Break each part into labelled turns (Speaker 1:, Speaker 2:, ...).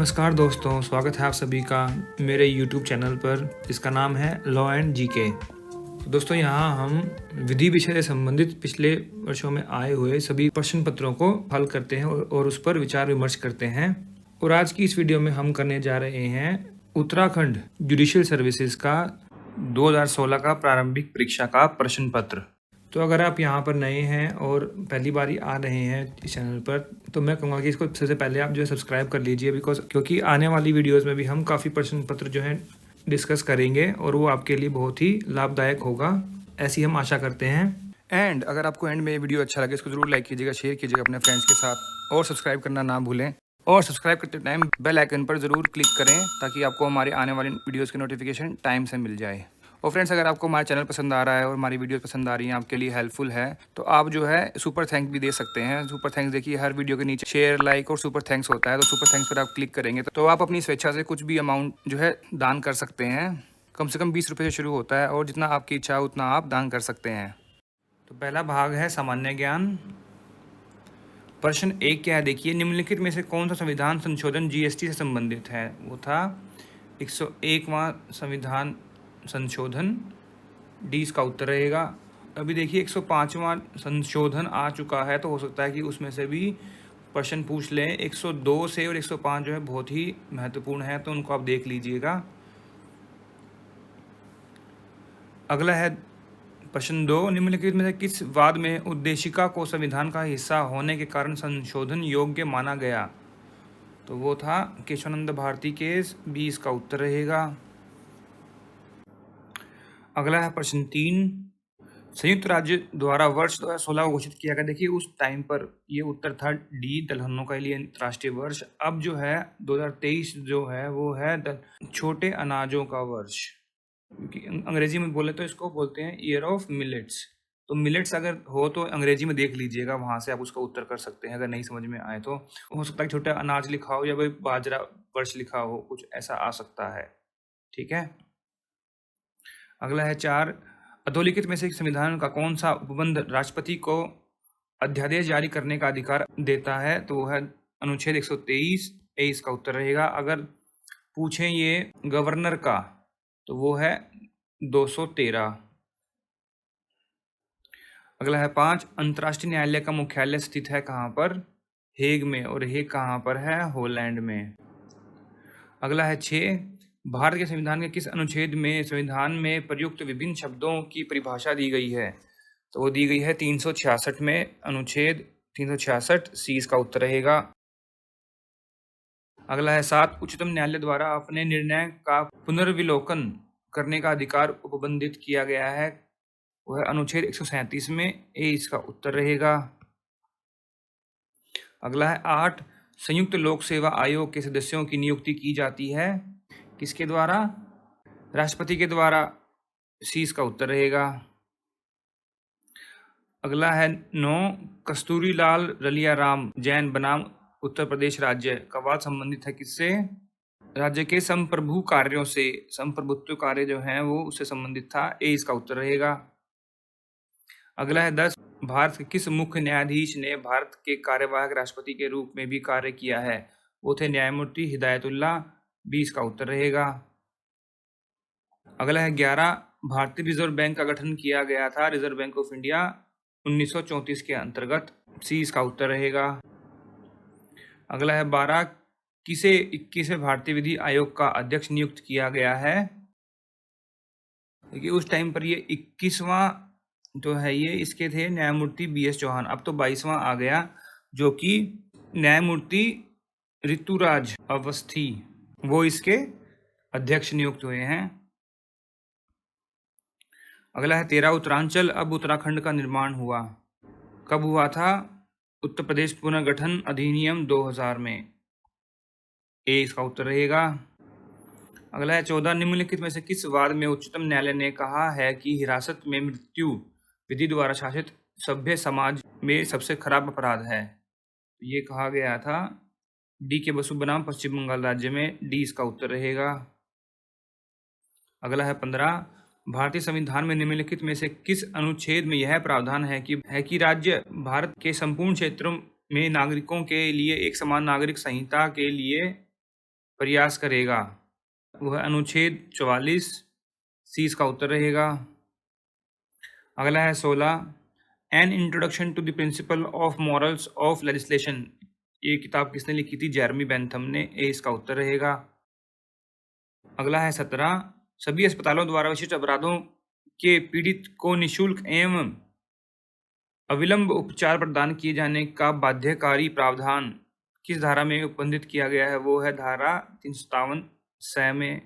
Speaker 1: नमस्कार दोस्तों, स्वागत है आप सभी का मेरे YouTube चैनल पर जिसका नाम है लॉ एंड जीके। दोस्तों यहाँ हम विधि विषय से संबंधित पिछले वर्षों में आए हुए सभी प्रश्न पत्रों को हल करते हैं और उस पर विचार विमर्श करते हैं। और आज की इस वीडियो में हम करने जा रहे हैं उत्तराखंड जुडिशियल सर्विसेज का 2016 का प्रारंभिक परीक्षा का प्रश्न पत्र। तो अगर आप यहाँ पर नए हैं और पहली बार ही आ रहे हैं इस चैनल पर, तो मैं कहूँगा कि इसको सबसे पहले आप जो है सब्सक्राइब कर लीजिए, क्योंकि आने वाली वीडियोस में भी हम काफ़ी प्रश्न पत्र जो है डिस्कस करेंगे और वो आपके लिए बहुत ही लाभदायक होगा, ऐसी हम आशा करते हैं। एंड अगर आपको एंड में वीडियो अच्छा लगे इसको ज़रूर लाइक कीजिएगा, शेयर कीजिएगा अपने फ्रेंड्स के साथ और सब्सक्राइब करना ना भूलें। और सब्सक्राइब करते टाइम बेल आइकन पर ज़रूर क्लिक करें ताकि आपको हमारे आने वाले वीडियोज़ की नोटिफिकेशन टाइम से मिल जाए। और फ्रेंड्स, अगर आपको हमारा चैनल पसंद आ रहा है और हमारी वीडियो पसंद आ रही है, आपके लिए हेल्पफुल है, तो आप जो है सुपर थैंक्स भी दे सकते हैं। सुपर थैंक्स देखिए हर वीडियो के नीचे शेयर, लाइक और सुपर थैंक्स होता है। तो सुपर थैंक्स पर आप क्लिक करेंगे तो आप अपनी स्वेच्छा से कुछ भी अमाउंट जो है दान कर सकते हैं। कम से कम 20 रुपये से शुरू होता है और जितना आपकी इच्छा है उतना आप दान कर सकते हैं। तो पहला भाग है सामान्य ज्ञान। प्रश्न 1 क्या है, देखिए, निम्नलिखित में से कौन सा संविधान संशोधन जीएसटी से संबंधित है? वो था 101वां संविधान संशोधन, डी इसका उत्तर रहेगा। अभी देखिए 105वां संशोधन आ चुका है, तो हो सकता है कि उसमें से भी प्रश्न पूछ लें। 102 से और 105 जो है बहुत ही महत्वपूर्ण है, तो उनको आप देख लीजिएगा। अगला है प्रश्न 2, निम्नलिखित में से किस वाद में उद्देशिका को संविधान का हिस्सा होने के कारण संशोधन योग्य माना गया? तो वो था केशवानंद भारती केस, बी इसका उत्तर रहेगा। अगला है प्रश्न 3, संयुक्त राज्य द्वारा वर्ष 2016 को घोषित किया गया। देखिए उस टाइम पर ये उत्तर था डी, दलहनों के लिए अंतर्राष्ट्रीय वर्ष। अब जो है 2023 जो है वो है छोटे अनाजों का वर्ष, क्योंकि अंग्रेजी में बोले तो इसको बोलते हैं ईयर ऑफ मिलेट्स। तो मिलेट्स अगर हो तो अंग्रेजी में देख लीजिएगा, वहाँ से आप उसका उत्तर कर सकते हैं। अगर नहीं समझ में आए तो हो सकता है छोटा अनाज लिखा हो या भाई बाजरा वर्ष लिखा हो, कुछ ऐसा आ सकता है। ठीक है। अगला है 4, अधोलिखित में से संविधान का कौन सा उपबंध राष्ट्रपति को अध्यादेश जारी करने का अधिकार देता है? तो वो है अनुच्छेद 123, ए इसका उत्तर रहेगा। अगर पूछें ये गवर्नर का, तो वो है 213। अगला है 5, अंतर्राष्ट्रीय न्यायालय का मुख्यालय स्थित है कहाँ पर? हेग में। और हेग कहाँ पर है? हॉलैंड में। अगला है 6, भारत के संविधान के किस अनुच्छेद में संविधान में प्रयुक्त विभिन्न शब्दों की परिभाषा दी गई है? तो वो दी गई है 366 में, अनुच्छेद 366, सी इसका उत्तर रहेगा। अगला है 7, उच्चतम न्यायालय द्वारा अपने निर्णय का पुनर्विलोकन करने का अधिकार उपबंधित किया गया है, वो है अनुच्छेद 137 में, ए इसका उत्तर रहेगा। अगला है 8, संयुक्त लोक सेवा आयोग के सदस्यों की नियुक्ति की जाती है किसके द्वारा? राष्ट्रपति के द्वारा, सी इसका उत्तर रहेगा। अगला है 9, कस्तूरीलाल रलियाराम जैन बनाम उत्तर प्रदेश राज्य का वाद संबंधित है किससे? राज्य के संप्रभु कार्यों से। संप्रभुत्व कार्य जो हैं वो उससे संबंधित था, ए इसका उत्तर रहेगा। अगला है 10, भारत के किस मुख्य न्यायाधीश ने भारत के कार्यवाहक राष्ट्रपति के रूप में भी कार्य किया है? वो थे न्यायमूर्ति हिदायतुल्लाह, बी इसका उत्तर रहेगा। अगला है 11, भारतीय रिजर्व बैंक का गठन किया गया था रिजर्व बैंक ऑफ इंडिया 1934 के अंतर्गत, सी इसका उत्तर रहेगा। अगला है 12, किसे 21वें भारतीय विधि आयोग का अध्यक्ष नियुक्त किया गया है? देखिए उस टाइम पर ये 21वां जो है ये इसके थे न्यायमूर्ति BS चौहान। अब तो 22वां आ गया जो कि न्यायमूर्ति ऋतुराज अवस्थी, वो इसके अध्यक्ष नियुक्त हुए हैं। अगला है 13, उत्तरांचल अब उत्तराखंड का निर्माण हुआ कब हुआ था? उत्तर प्रदेश पुनर्गठन अधिनियम 2000 में, ए इसका उत्तर रहेगा। अगला है 14, निम्नलिखित में से किस वाद में उच्चतम न्यायालय ने कहा है कि हिरासत में मृत्यु विधि द्वारा शासित सभ्य समाज में सबसे खराब अपराध है? ये कहा गया था डी के बसु बनाम पश्चिम बंगाल राज्य में, डी इसका उत्तर रहेगा। अगला है 15, भारतीय संविधान में निम्नलिखित में से किस अनुच्छेद में यह प्रावधान है कि राज्य भारत के संपूर्ण क्षेत्रों में नागरिकों के लिए एक समान नागरिक संहिता के लिए प्रयास करेगा? वो है अनुच्छेद 44, सी इसका उत्तर रहेगा। अगला है 16, an introduction to the principle of morals of legislation. ये किताब किसने लिखी थी? जेरमी बेंथम ने, ए इसका उत्तर रहेगा। अगला है 17, सभी अस्पतालों द्वारा विशिष्ट अपराधों के पीड़ित को निःशुल्क एवं अविलंब उपचार प्रदान किए जाने का बाध्यकारी प्रावधान किस धारा में उपबंधित किया गया है? वो है धारा 357 स में।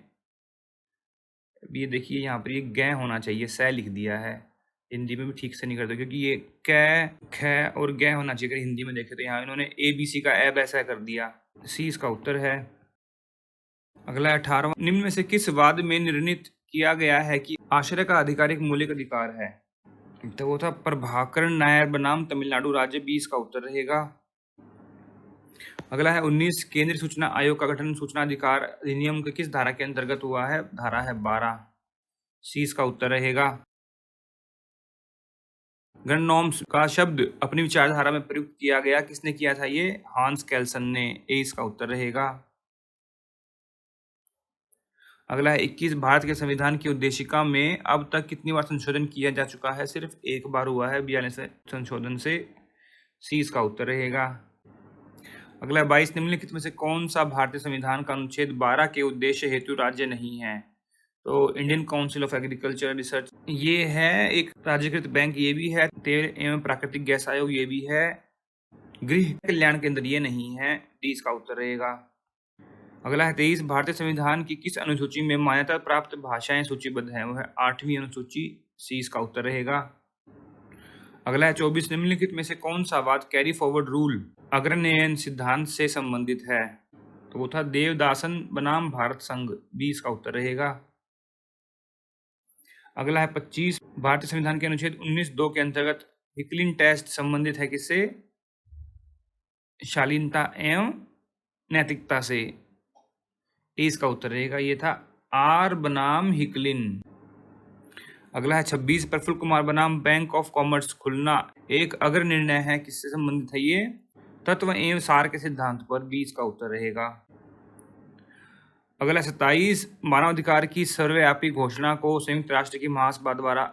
Speaker 1: ये देखिए यहाँ पर ये ग होना चाहिए, स लिख दिया है। हिंदी में भी ठीक से नहीं करते क्योंकि ये क, ख और ग होना चाहिए। अगर हिंदी में देखे तो यहाँ इन्होंने ABC का ए वैसा कर दिया। सी इसका उत्तर है। अगला 18, निम्न में से किस वाद में निर्णित किया गया है कि आश्रय का आधिकारिक मौलिक अधिकार है? तो वो था प्रभाकरण नायर बनाम तमिलनाडु राज्य, 20 का उत्तर रहेगा। अगला है 19, केंद्रीय सूचना आयोग का गठन सूचना अधिकार अधिनियम के किस धारा के अंतर्गत हुआ है? धारा है 12, सी इसका उत्तर रहेगा। गण नॉर्म्स का शब्द अपनी विचारधारा में प्रयुक्त किया गया, किसने किया था? ये हांस केल्सन ने, ए इसका उत्तर रहेगा। अगला है 21, भारत के संविधान की उद्देशिका में अब तक कितनी बार संशोधन किया जा चुका है? सिर्फ एक बार हुआ है 42वें संशोधन से, सी इसका उत्तर रहेगा। अगला 22, निम्नलिखित में से कौन सा भारतीय संविधान का अनुच्छेद 12 के उद्देश्य हेतु राज्य नहीं है? तो Indian council of agriculture research ये है, एक राज्यकृत बैंक ये भी है, तेल एवं प्राकृतिक गैस आयोग ये भी है, गृह कल्याण केंद्र ये नहीं है, डी इसका उत्तर रहेगा। अगला है 23, भारतीय संविधान की किस अनुसूची में मान्यता प्राप्त भाषाएं सूचीबद्ध हैं? वह है 8वीं अनुसूची, सी इसका उत्तर रहेगा। अगला है 24, निम्नलिखित में से कौन सा वाद कैरी फॉरवर्ड रूल अग्रनयन सिद्धांत से संबंधित है? तो वो था देवदासन बनाम भारत संघ, 20 का उत्तर रहेगा। अगला है 25, भारतीय संविधान के अनुच्छेद 19(2) के अंतर्गत हिकलिन टेस्ट संबंधित है किससे? शालीनता एवं नैतिकता से, ए इसका उत्तर रहेगा। ये था आर बनाम हिकलिन। अगला है 26, प्रफुल्ल कुमार बनाम बैंक ऑफ कॉमर्स खुलना एक अग्र निर्णय है, किससे संबंधित है? ये तत्व एवं सार के सिद्धांत पर, 20 का उत्तर रहेगा। अगला 27, मानवाधिकार की सर्वव्यापी घोषणा को संयुक्त राष्ट्र की महासभा द्वारा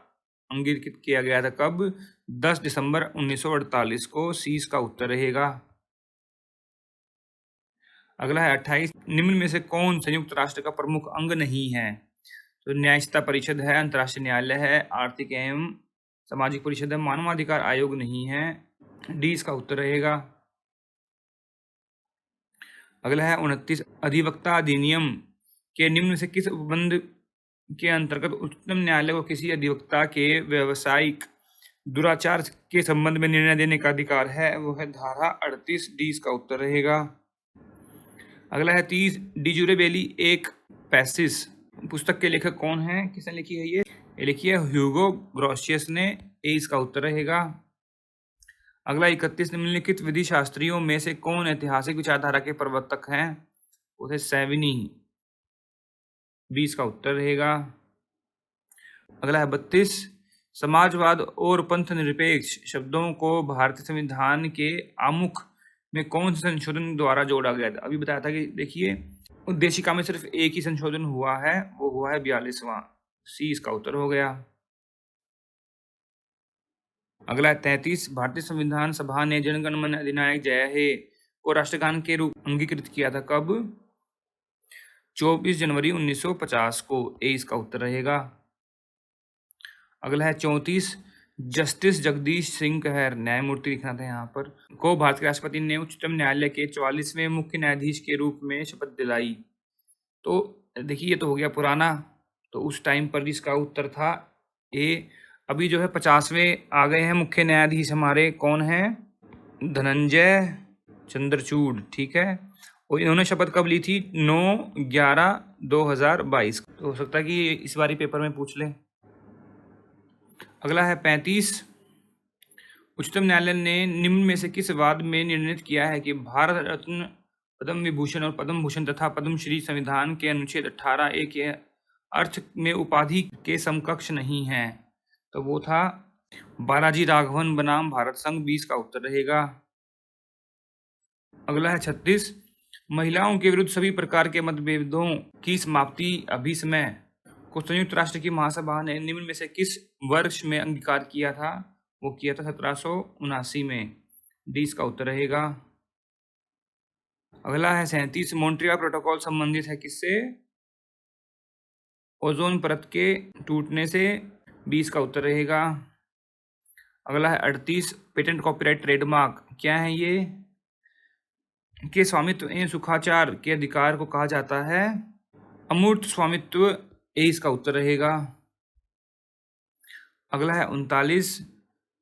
Speaker 1: अंगीकृत किया गया था कब? 10 दिसंबर 1948 को, सी इसका उत्तर रहेगा। अगला है 28, निम्न में से कौन संयुक्त राष्ट्र का प्रमुख अंग नहीं है? तो न्यायिकता परिषद है, अंतर्राष्ट्रीय न्यायालय है, आर्थिक एवं सामाजिक परिषद है, मानवाधिकार आयोग नहीं है, डी इसका उत्तर रहेगा। अगला है 29, अधिवक्ता अधिनियम के निम्न से किस उपबंध के अंतर्गत उच्चतम न्यायालय को किसी अधिवक्ता के व्यावसायिक दुराचार के संबंध में निर्णय देने का अधिकार है? वो है धारा 38, डी इसका उत्तर रहेगा। अगला है 30, डिजूरे बेली एक पैसिस पुस्तक के लेखक कौन है? किसने लिखी है ये लिखी है ह्यूगो ग्रोशियस ने, ए इसका उत्तर रहेगा। अगला 31, निम्नलिखित विधि शास्त्रियों में से कौन ऐतिहासिक विचारधारा के प्रवर्तक हैं? उसे सेविनी, 20 का उत्तर रहेगा। अगला है 32, समाजवाद और पंथ निरपेक्ष शब्दों को भारतीय संविधान के आमुख में कौन से संशोधन द्वारा जोड़ा गया था? अभी बताया था कि देखिए उद्देशिका में सिर्फ एक ही संशोधन हुआ है, वो हुआ है 42वां, सी इसका उत्तर हो गया। अगला है 33, भारतीय संविधान सभा ने जनगण मन अधिनायक जय हे को राष्ट्रगान के रूप अंगीकृत किया था कब? 24 जनवरी 1950 को, ए इसका उत्तर रहेगा। अगला है 34, जस्टिस जगदीश सिंह कहर, न्यायमूर्ति लिखना था यहाँ पर, को भारत के राष्ट्रपति ने उच्चतम न्यायालय के 44वें मुख्य न्यायाधीश के रूप में शपथ दिलाई। तो देखिए ये तो हो गया पुराना, तो उस टाइम पर जिसका उत्तर था ए। अभी जो है 50वें आ गए हैं मुख्य न्यायाधीश हमारे, कौन है? धनंजय चंद्रचूड़, ठीक है। और इन्होंने शपथ कब ली थी? 9/11/2022। तो हो सकता है कि इस बारी पेपर में पूछ ले। अगला है 35, उच्चतम न्यायालय ने निम्न में से किस वाद में निर्णित किया है कि भारत रत्न, पद्म विभूषण और पद्म भूषण तथा पद्मश्री संविधान के अनुच्छेद 18A के अर्थ में उपाधि के समकक्ष नहीं है? तो वो था बालाजी राघवन बनाम भारत संघ, 20 का उत्तर रहेगा। अगला है 36, महिलाओं के विरुद्ध सभी प्रकार के मतभेदों की समाप्ति अभी समय को संयुक्त राष्ट्र की महासभा ने निम्न में से किस वर्ष में अंगीकार किया था? वो किया था 1779 में। डी इसका उत्तर रहेगा। अगला है 37, मॉन्ट्रियल प्रोटोकॉल संबंधित है किससे? ओजोन परत के टूटने से। बी इसका उत्तर रहेगा। अगला है 38, पेटेंट कॉपीराइट ट्रेडमार्क क्या है ये? के स्वामित्व एवं सुखाचार के अधिकार को कहा जाता है अमूर्त स्वामित्व। ए इसका उत्तर रहेगा। अगला है 39,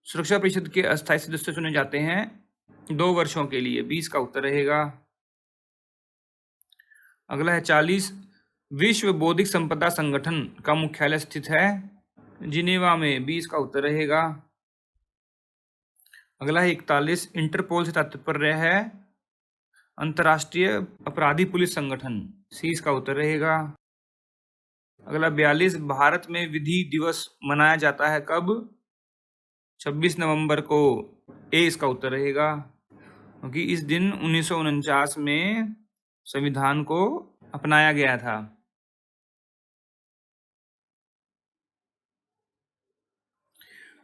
Speaker 1: सुरक्षा परिषद के अस्थायी सदस्य चुने जाते हैं 2 वर्षों के लिए। बी इसका उत्तर रहेगा। अगला है 40, विश्व बौद्धिक संपदा संगठन का मुख्यालय स्थित है जिनेवा में। बी इसका उत्तर रहेगा। अगला है 41, इंटरपोल से तात्पर्य है अंतर्राष्ट्रीय अपराधी पुलिस संगठन। सी इसका उत्तर रहेगा। अगला 42, भारत में विधि दिवस मनाया जाता है कब? 26 नवंबर को। ए इसका उत्तर रहेगा, क्योंकि इस दिन 1949 में संविधान को अपनाया गया था।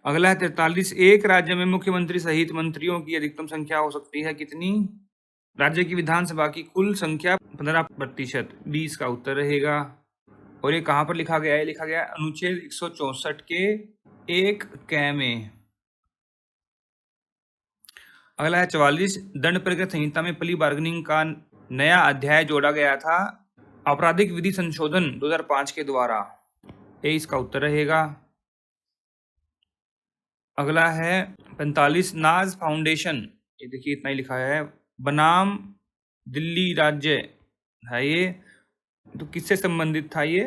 Speaker 1: अगला है 43, एक राज्य में मुख्यमंत्री सहित मंत्रियों की अधिकतम संख्या हो सकती है कितनी? राज्य की विधानसभा की कुल संख्या 15%। बी इसका उत्तर रहेगा। और ये कहाँ पर लिखा गया है? लिखा गया है अनुच्छेद 164 के 1 क में। अगला है 44, दंड प्रक्रिया संहिता में प्ली बार्गेनिंग का नया अध्याय जोड़ा गया था आपराधिक विधि संशोधन 2005 के द्वारा। ए इसका उत्तर रहेगा। अगला है 45, नाज फाउंडेशन, ये देखिए इतना ही लिखा है, बनाम दिल्ली राज्य है ये, तो किससे संबंधित था ये?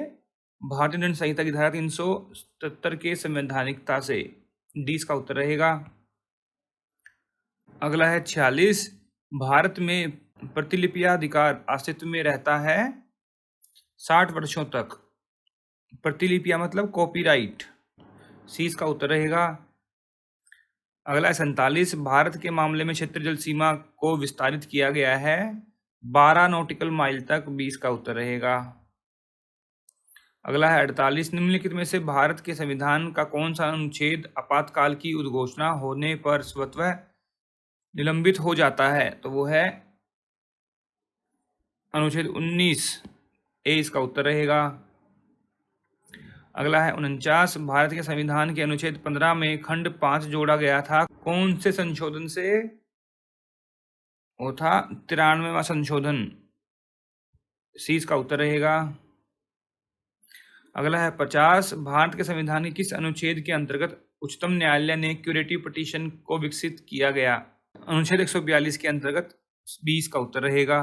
Speaker 1: भारतीय दंड संहिता की धारा 377 के संवैधानिकता से। डी इसका उत्तर रहेगा। अगला है 46, भारत में प्रतिलिपियाधिकार अस्तित्व में रहता है 60 वर्षों तक। प्रतिलिपिया मतलब कॉपीराइट। सी इसका उत्तर रहेगा। अगला है 47, भारत के मामले में क्षेत्र जल सीमा को विस्तारित किया गया है 12 नॉटिकल माइल तक। बी इसका उत्तर रहेगा। अगला है 48, निम्नलिखित में से भारत के संविधान का कौन सा अनुच्छेद आपातकाल की उद्घोषणा होने पर स्वतः निलंबित हो जाता है? तो वो है अनुच्छेद 19। ए इसका उत्तर रहेगा। अगला है 49, भारत के संविधान के अनुच्छेद 15 में खंड 5 जोड़ा गया था कौन से संशोधन से? वो था 93वां संशोधन। सी इसका उत्तर रहेगा। अगला है 50, भारत के संविधान के किस अनुच्छेद के अंतर्गत उच्चतम न्यायालय ने क्यूरेटिव पिटीशन को विकसित किया गया? अनुच्छेद 142 के अंतर्गत। बी इसका उत्तर रहेगा।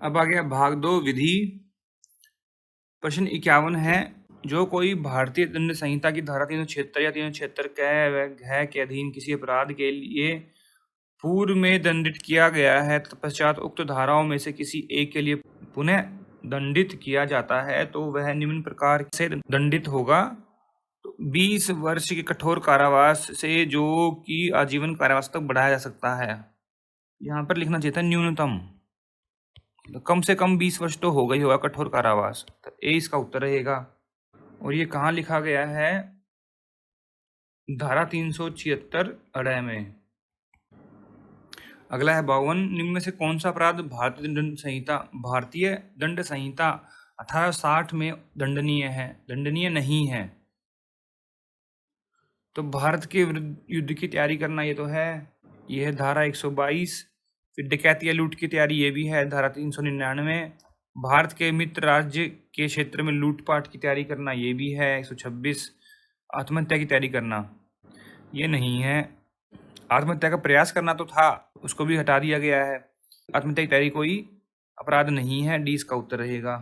Speaker 1: अब आ गया भाग 2 विधि। प्रश्न 51 है, जो कोई भारतीय दंड संहिता की धारा 376 या 376 क के अधीन किसी अपराध के लिए पूर्व में दंडित किया गया है तत्पश्चात उक्त धाराओं में से किसी एक के लिए पुनः दंडित किया जाता है तो वह निम्न प्रकार से दंडित होगा। 20 वर्ष के कठोर कारावास से जो कि आजीवन कारावास तक बढ़ाया जा सकता है। यहाँ पर लिखना चाहिए था न्यूनतम, कम से कम 20 वर्ष तो होगा ही होगा कठोर कारावास। तो ए इसका उत्तर रहेगा। और ये कहाँ लिखा गया है? धारा 376 अ में। अगला है 52, निम्न में से कौन सा अपराध भारतीय दंड संहिता 1860 में दंडनीय नहीं है? तो भारत के विरुद्ध युद्ध की तैयारी करना ये तो है, ये है धारा 122। फिर डकैती या लूट की तैयारी ये भी है धारा 399। भारत के मित्र राज्य के क्षेत्र में लूटपाट की तैयारी करना ये भी है 126। आत्महत्या की तैयारी करना ये नहीं है। आत्महत्या का प्रयास करना तो था, उसको भी हटा दिया गया है। आत्महत्या की तैयारी कोई अपराध नहीं है। डी इसका उत्तर रहेगा।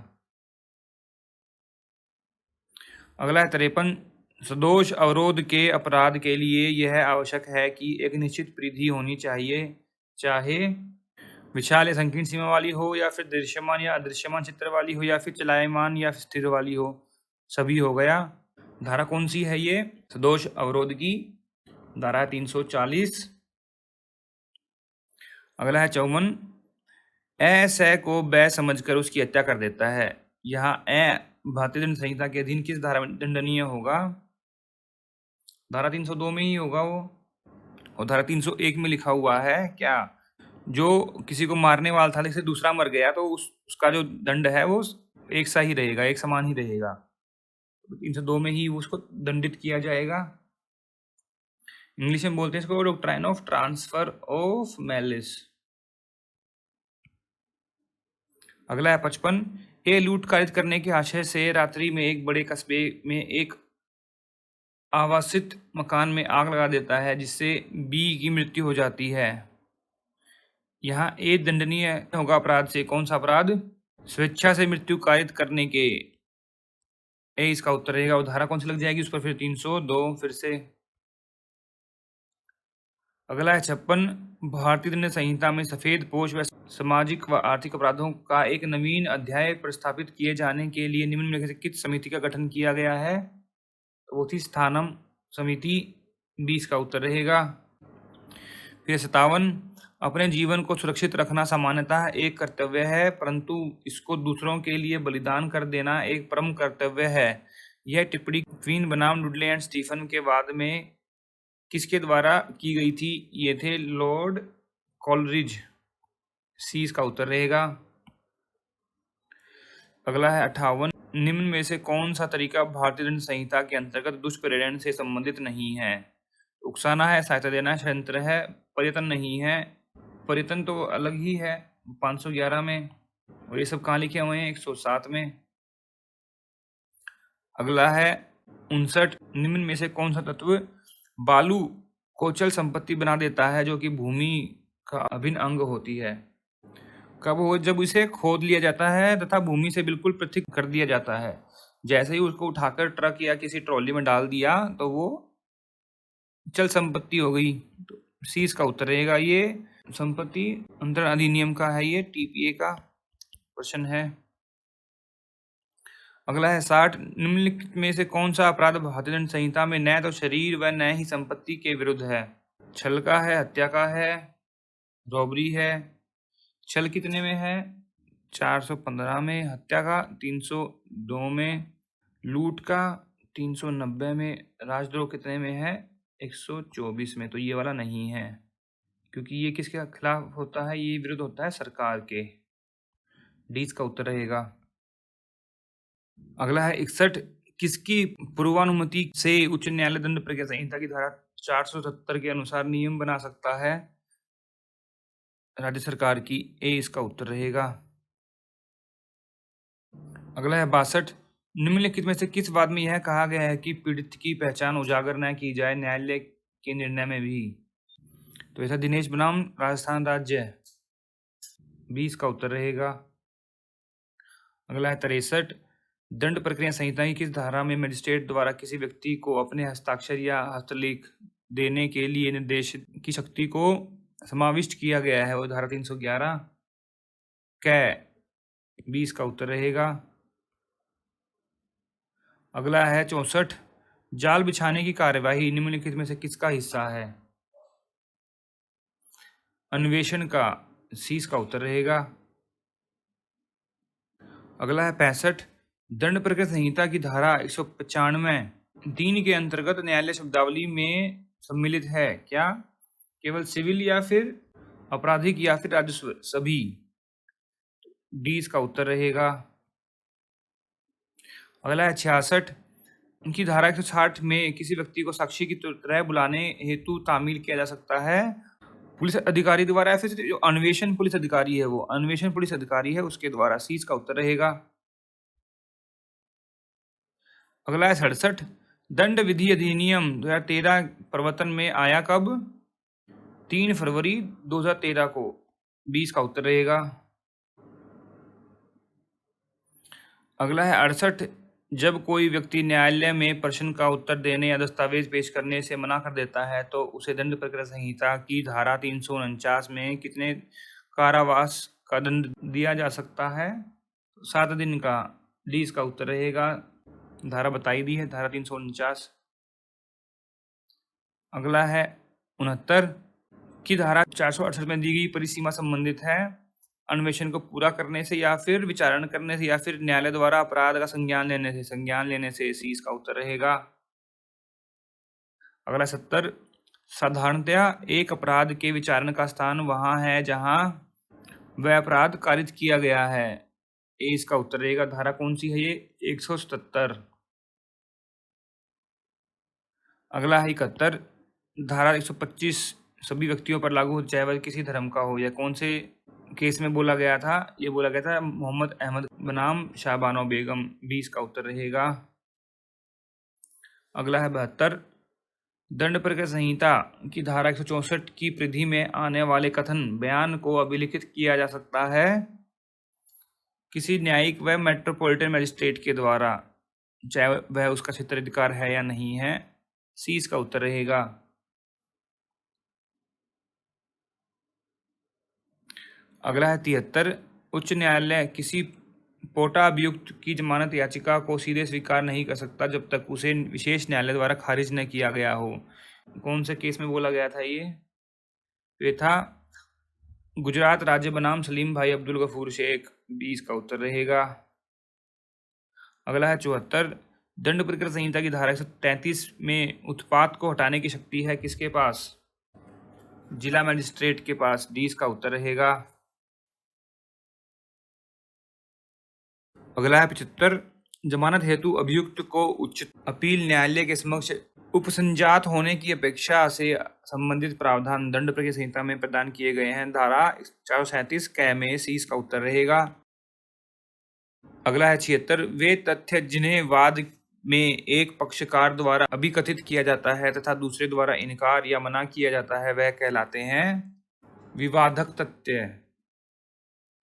Speaker 1: अगला है 53, सदोष अवरोध के अपराध के लिए यह आवश्यक है कि एक निश्चित परिधि होनी चाहिए, चाहे विशाल या संकीर्ण सीमा वाली हो या फिर दृश्यमान या अदृश्यमान चित्र वाली हो या फिर चलायमान या स्थिर वाली हो। सभी हो गया। धारा कौन सी है ये? सदोष अवरोध की धारा 340। अगला है 54, ए स को बै समझकर उसकी हत्या कर देता है। यहाँ ए भारतीय दंड संहिता के अधीन किस धारा में दंडनीय होगा? धारा 302 में ही होगा वो, और धारा 301 में लिखा हुआ है क्या, जो किसी को मारने वाला था लेकिन दूसरा मर गया तो उसका जो दंड है वो एक सा ही रहेगा, एक समान ही रहेगा। 302 में ही उसको दंडित किया जाएगा। इंग्लिश में बोलते हैं इसको doctrine of transfer of malice. अगला है 55, ए लूट कारित करने के आशय से रात्रि में एक बड़े कस्बे में एक आवासित मकान में आग लगा देता है जिससे बी की मृत्यु हो जाती है। यहाँ ए दंडनीय होगा अपराध से, कौन सा अपराध? स्वेच्छा से मृत्यु कारित करने के, ए इसका उत्तर रहेगा। धारा कौन सी लग जाएगी उस पर? फिर 302 फिर से। अगला है 56, भारतीय दंड संहिता में सफेद पोश व सामाजिक व आर्थिक अपराधों का एक नवीन अध्याय प्रस्तावित किए जाने के लिए निम्नलिखित किस समिति का गठन किया गया है? तो वो थी स्थानम समिति, 20 का उत्तर रहेगा। फिर 57, अपने जीवन को सुरक्षित रखना सामान्यतः एक कर्तव्य है, परंतु इसको दूसरों के लिए बलिदान कर देना एक परम कर्तव्य है। यह टिप्पणी क्वीन बनाम डुडले एंड स्टीफन के बाद में किसके द्वारा की गई थी? ये थे लॉर्ड कॉलरिज, सी इसका उत्तर रहेगा। अगला है 58, निम्न में से कौन सा तरीका भारतीय दंड संहिता के अंतर्गत दुष्प्रेरण से संबंधित नहीं है? उकसाना है, सहायता देना, षड्यंत्र है, पर्यटन नहीं है। पर्यटन तो अलग ही है 511 में, और ये सब कहाँ लिखे हुए हैं? 107 में। अगला है 59, निम्न में से कौन सा तत्व बालू को चल संपत्ति बना देता है जो कि भूमि का अभिन्न अंग होती है? कब हो? जब इसे खोद लिया जाता है तथा भूमि से बिल्कुल पृथक कर दिया जाता है। जैसे ही उसको उठाकर ट्रक या किसी ट्रॉली में डाल दिया तो वो चल संपत्ति हो गई। तो सी इसका उत्तर रहेगा। ये संपत्ति अंतरण अधिनियम का है, ये टीपीए का क्वेश्चन है। अगला है 60, निम्नलिखित में से कौन सा अपराध भारतीय दंड संहिता में न तो शरीर व न ही संपत्ति के विरुद्ध है? छल का है, हत्या का है, रॉबरी है। छल कितने में है? 415 में, हत्या का 302 में, लूट का 390 में, राजद्रोह कितने में है? 124 में। तो ये वाला नहीं है, क्योंकि ये किसके खिलाफ होता है? ये विरुद्ध होता है सरकार के। डी इसका उत्तर रहेगा। अगला है 61, किसकी पूर्वानुमति से उच्च न्यायालय दंड प्रक्रिया संहिता की धारा 470 के अनुसार नियम बना सकता है? राज्य सरकार की, ए इसका उत्तर रहेगा। अगला है 62, निम्नलिखित में से किस वाद में यह कहा गया है कि पीड़ित की पहचान उजागर न की जाए न्यायालय के निर्णय में भी? तो ऐसा दिनेश बनाम राजस्थान राज्य, 20 का उत्तर रहेगा। अगला है 63, दंड प्रक्रिया संहिता की किस धारा में मजिस्ट्रेट द्वारा किसी व्यक्ति को अपने हस्ताक्षर या हस्तलेख देने के लिए निर्देश की शक्ति को समाविष्ट किया गया है? वो धारा 311 कै, 20 का उत्तर रहेगा। अगला है 64, जाल बिछाने की कार्यवाही निम्नलिखित में से किसका हिस्सा है? अन्वेषण का, सी इसका उत्तर रहेगा। अगला है 65, दंड प्रक्रिया संहिता की धारा 195 3 के अंतर्गत न्यायालय शब्दावली में सम्मिलित है क्या? केवल सिविल या फिर आपराधिक या फिर राजस्व, सभी? डी इसका उत्तर रहेगा। अगला है 66, उनकी धारा 160 में किसी व्यक्ति को साक्षी की तरह बुलाने हेतु तामील किया जा सकता है पुलिस अधिकारी द्वारा या फिर जो अन्वेषण पुलिस अधिकारी है, वो अन्वेषण पुलिस अधिकारी है उसके द्वारा, सी इसका उत्तर रहेगा। अगला है 67, दंड विधि अधिनियम 2013 प्रवर्तन में आया कब? 3 फरवरी 2013 को, 20 का उत्तर रहेगा। अगला है 68, जब कोई व्यक्ति न्यायालय में प्रश्न का उत्तर देने या दस्तावेज पेश करने से मना कर देता है तो उसे दंड प्रक्रिया संहिता की धारा 349 में कितने कारावास का दंड दिया जा सकता है? 7 दिन का, डी इसका उत्तर रहेगा। धारा बताई दी है, धारा 349। अगला है 69, की धारा 468 में दी गई परिसीमा संबंधित है अन्वेषण को पूरा करने से या फिर विचारण करने से या फिर न्यायालय द्वारा अपराध का संज्ञान लेने से। संज्ञान लेने से सी इसका उत्तर रहेगा। अगला 70, साधारणतया एक अपराध के विचारण का स्थान वहां है जहां वह अपराध कारित किया गया है। ए इसका उत्तर रहेगा। धारा कौन सी है ये? 177। अगला है 71, धारा 125 सभी व्यक्तियों पर लागू हो चाहे वह किसी धर्म का हो। यह कौन से केस में बोला गया था? ये बोला गया था मोहम्मद अहमद बनाम शाहबानो बेगम। बी इसका उत्तर रहेगा। अगला है 72, दंड प्रक्रिया संहिता की धारा 164 की परिधि में आने वाले कथन बयान को अभिलिखित किया जा सकता है किसी न्यायिक व मेट्रोपॉलिटन मजिस्ट्रेट के द्वारा, चाहे वह उसका क्षेत्राधिकार है या नहीं है। सी इसका उत्तर रहेगा। अगला है 73, उच्च न्यायालय किसी पोटा अभियुक्त की जमानत याचिका को सीधे स्वीकार नहीं कर सकता जब तक उसे विशेष न्यायालय द्वारा खारिज न किया गया हो। कौन से केस में बोला गया था ये था गुजरात राज्य बनाम सलीम भाई अब्दुल गफूर शेख। बी इसका उत्तर रहेगा। अगला है 74, दंड प्रक्रिया संहिता की धारा 133 में उत्पात को हटाने की शक्ति है किसके पास? जिला मजिस्ट्रेट के पास। डी इसका उत्तर रहेगा। अगला है 75, जमानत हेतु अभियुक्त को उच्च अपील न्यायालय के समक्ष उपसंजात होने की अपेक्षा से संबंधित प्रावधान दंड प्रक्रिया संहिता में प्रदान किए गए हैं। धारा 437 कै में। सी इसका उत्तर रहेगा। अगला है 76, वे तथ्य जिन्हें वाद में एक पक्षकार द्वारा अभिकथित किया जाता है तथा दूसरे द्वारा इनकार या मना किया जाता है वह कहलाते हैं विवादक तथ्य।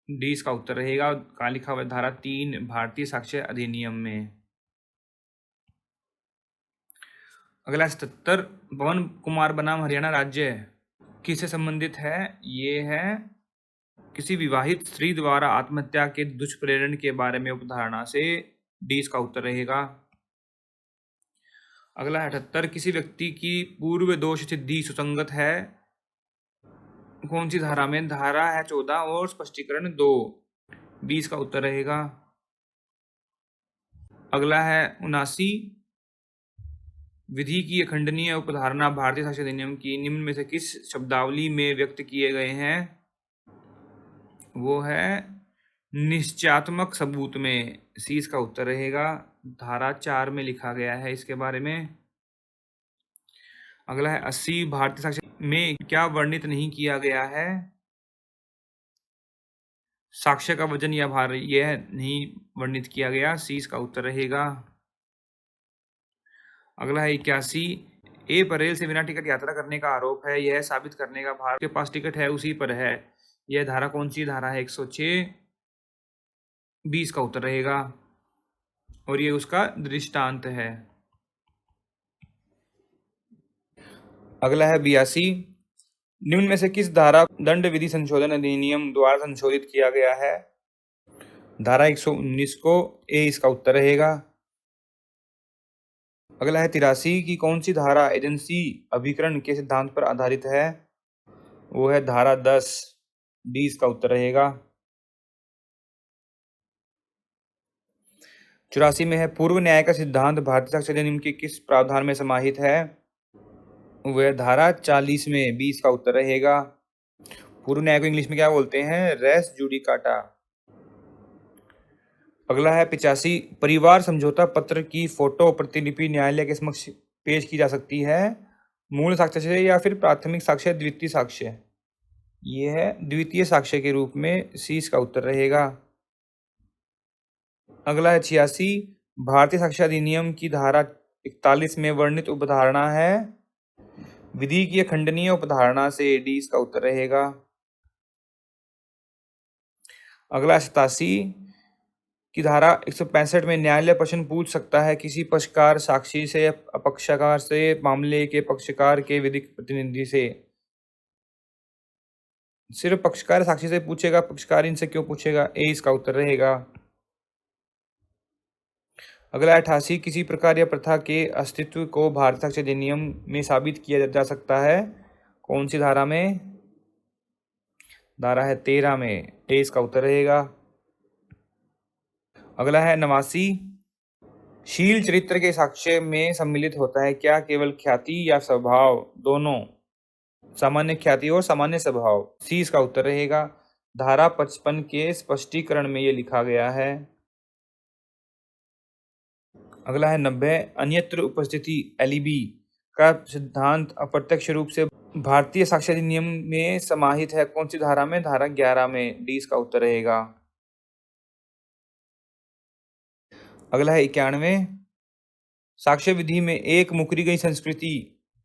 Speaker 1: डी इसका उत्तर रहेगा। कहाँ लिखा हुआ है? धारा 3 भारतीय साक्ष्य अधिनियम में। अगला 77, पवन कुमार बनाम हरियाणा राज्य किससे संबंधित है? ये है किसी विवाहित स्त्री द्वारा आत्महत्या के दुष्प्रेरण के बारे में उपधारणा से। डी इसका उत्तर रहेगा। अगला 78, किसी व्यक्ति की पूर्व दोष सिद्धि सुसंगत है कौन सी धारा में? धारा है 14 और स्पष्टीकरण 2। बी इसका उत्तर रहेगा। अगला है 79, विधि की अखंडनीय उपधारणा भारतीय साक्ष्य अधिनियम की निम्न में से किस शब्दावली में व्यक्त किए गए हैं? वो है निश्चयात्मक सबूत में। सी इसका उत्तर रहेगा। धारा 4 में लिखा गया है इसके बारे में। अगला है 80, भारतीय साक्ष्य में क्या वर्णित नहीं किया गया है? साक्ष्य का वजन या भार यह नहीं वर्णित किया गया। सी इसका उत्तर रहेगा। अगला है 81, ए पर रेल से बिना टिकट यात्रा करने का आरोप है, यह साबित करने का भार के पास टिकट है उसी पर है। यह धारा कौन सी धारा है? 106। बी इसका उत्तर रहेगा और ये उसका दृष्टांत है। अगला है 82, निम्न में से किस धारा दंड विधि संशोधन अधिनियम द्वारा संशोधित किया गया है? धारा 119 को। ए इसका उत्तर रहेगा। अगला है 83, की कौन सी धारा एजेंसी अभिकरण के सिद्धांत पर आधारित है? वो है धारा 10। डी इसका उत्तर रहेगा। 84 में है पूर्व न्याय का सिद्धांत भारतीय साक्ष्य अधिनियम के किस प्रावधान में समाहित है? वह धारा 40 में। बी इसका उत्तर रहेगा। पूर्व न्याय को इंग्लिश में क्या बोलते हैं? Res judicata. अगला है 85, परिवार समझौता पत्र की फोटो प्रतिलिपि न्यायालय के समक्ष पेश की जा सकती है मूल साक्ष्य से या फिर प्राथमिक साक्ष्य द्वितीय साक्ष्य? ये है द्वितीय साक्ष्य के रूप में। सी इसका उत्तर रहेगा। अगला है 86, भारतीय साक्ष्य अधिनियम की धारा 41 में वर्णित उपधारणा है विधि की अखंडनीय उपधारणा से। डी इसका उत्तर रहेगा। अगला 87 की धारा 165 में न्यायालय प्रश्न पूछ सकता है किसी पक्षकार साक्षी से अपक्षकार से मामले के पक्षकार के विधिक प्रतिनिधि से। सिर्फ पक्षकार साक्षी से पूछेगा, पक्षकार इनसे क्यों पूछेगा? ए इसका उत्तर रहेगा। अगला 88, किसी प्रकार या प्रथा के अस्तित्व को भारतीय साक्ष्य अधिनियम में साबित किया जा सकता है कौन सी धारा में? धारा है 13 में, ए इसका उत्तर रहेगा। अगला है 89, शील चरित्र के साक्ष्य में सम्मिलित होता है क्या केवल ख्याति या स्वभाव दोनों? सामान्य ख्याति और सामान्य स्वभाव, सी इसका उत्तर रहेगा। धारा 55 के स्पष्टीकरण में ये लिखा गया है। अगला है 90, अन्यत्र उपस्थिति एलिबी का सिद्धांत अप्रत्यक्ष रूप से भारतीय साक्ष्य अधिनियम में समाहित है कौन सी धारा में? धारा 11 में, डी इसका उत्तर रहेगा। अगला है 91, साक्ष्य विधि में एक मुकरी गई संस्कृति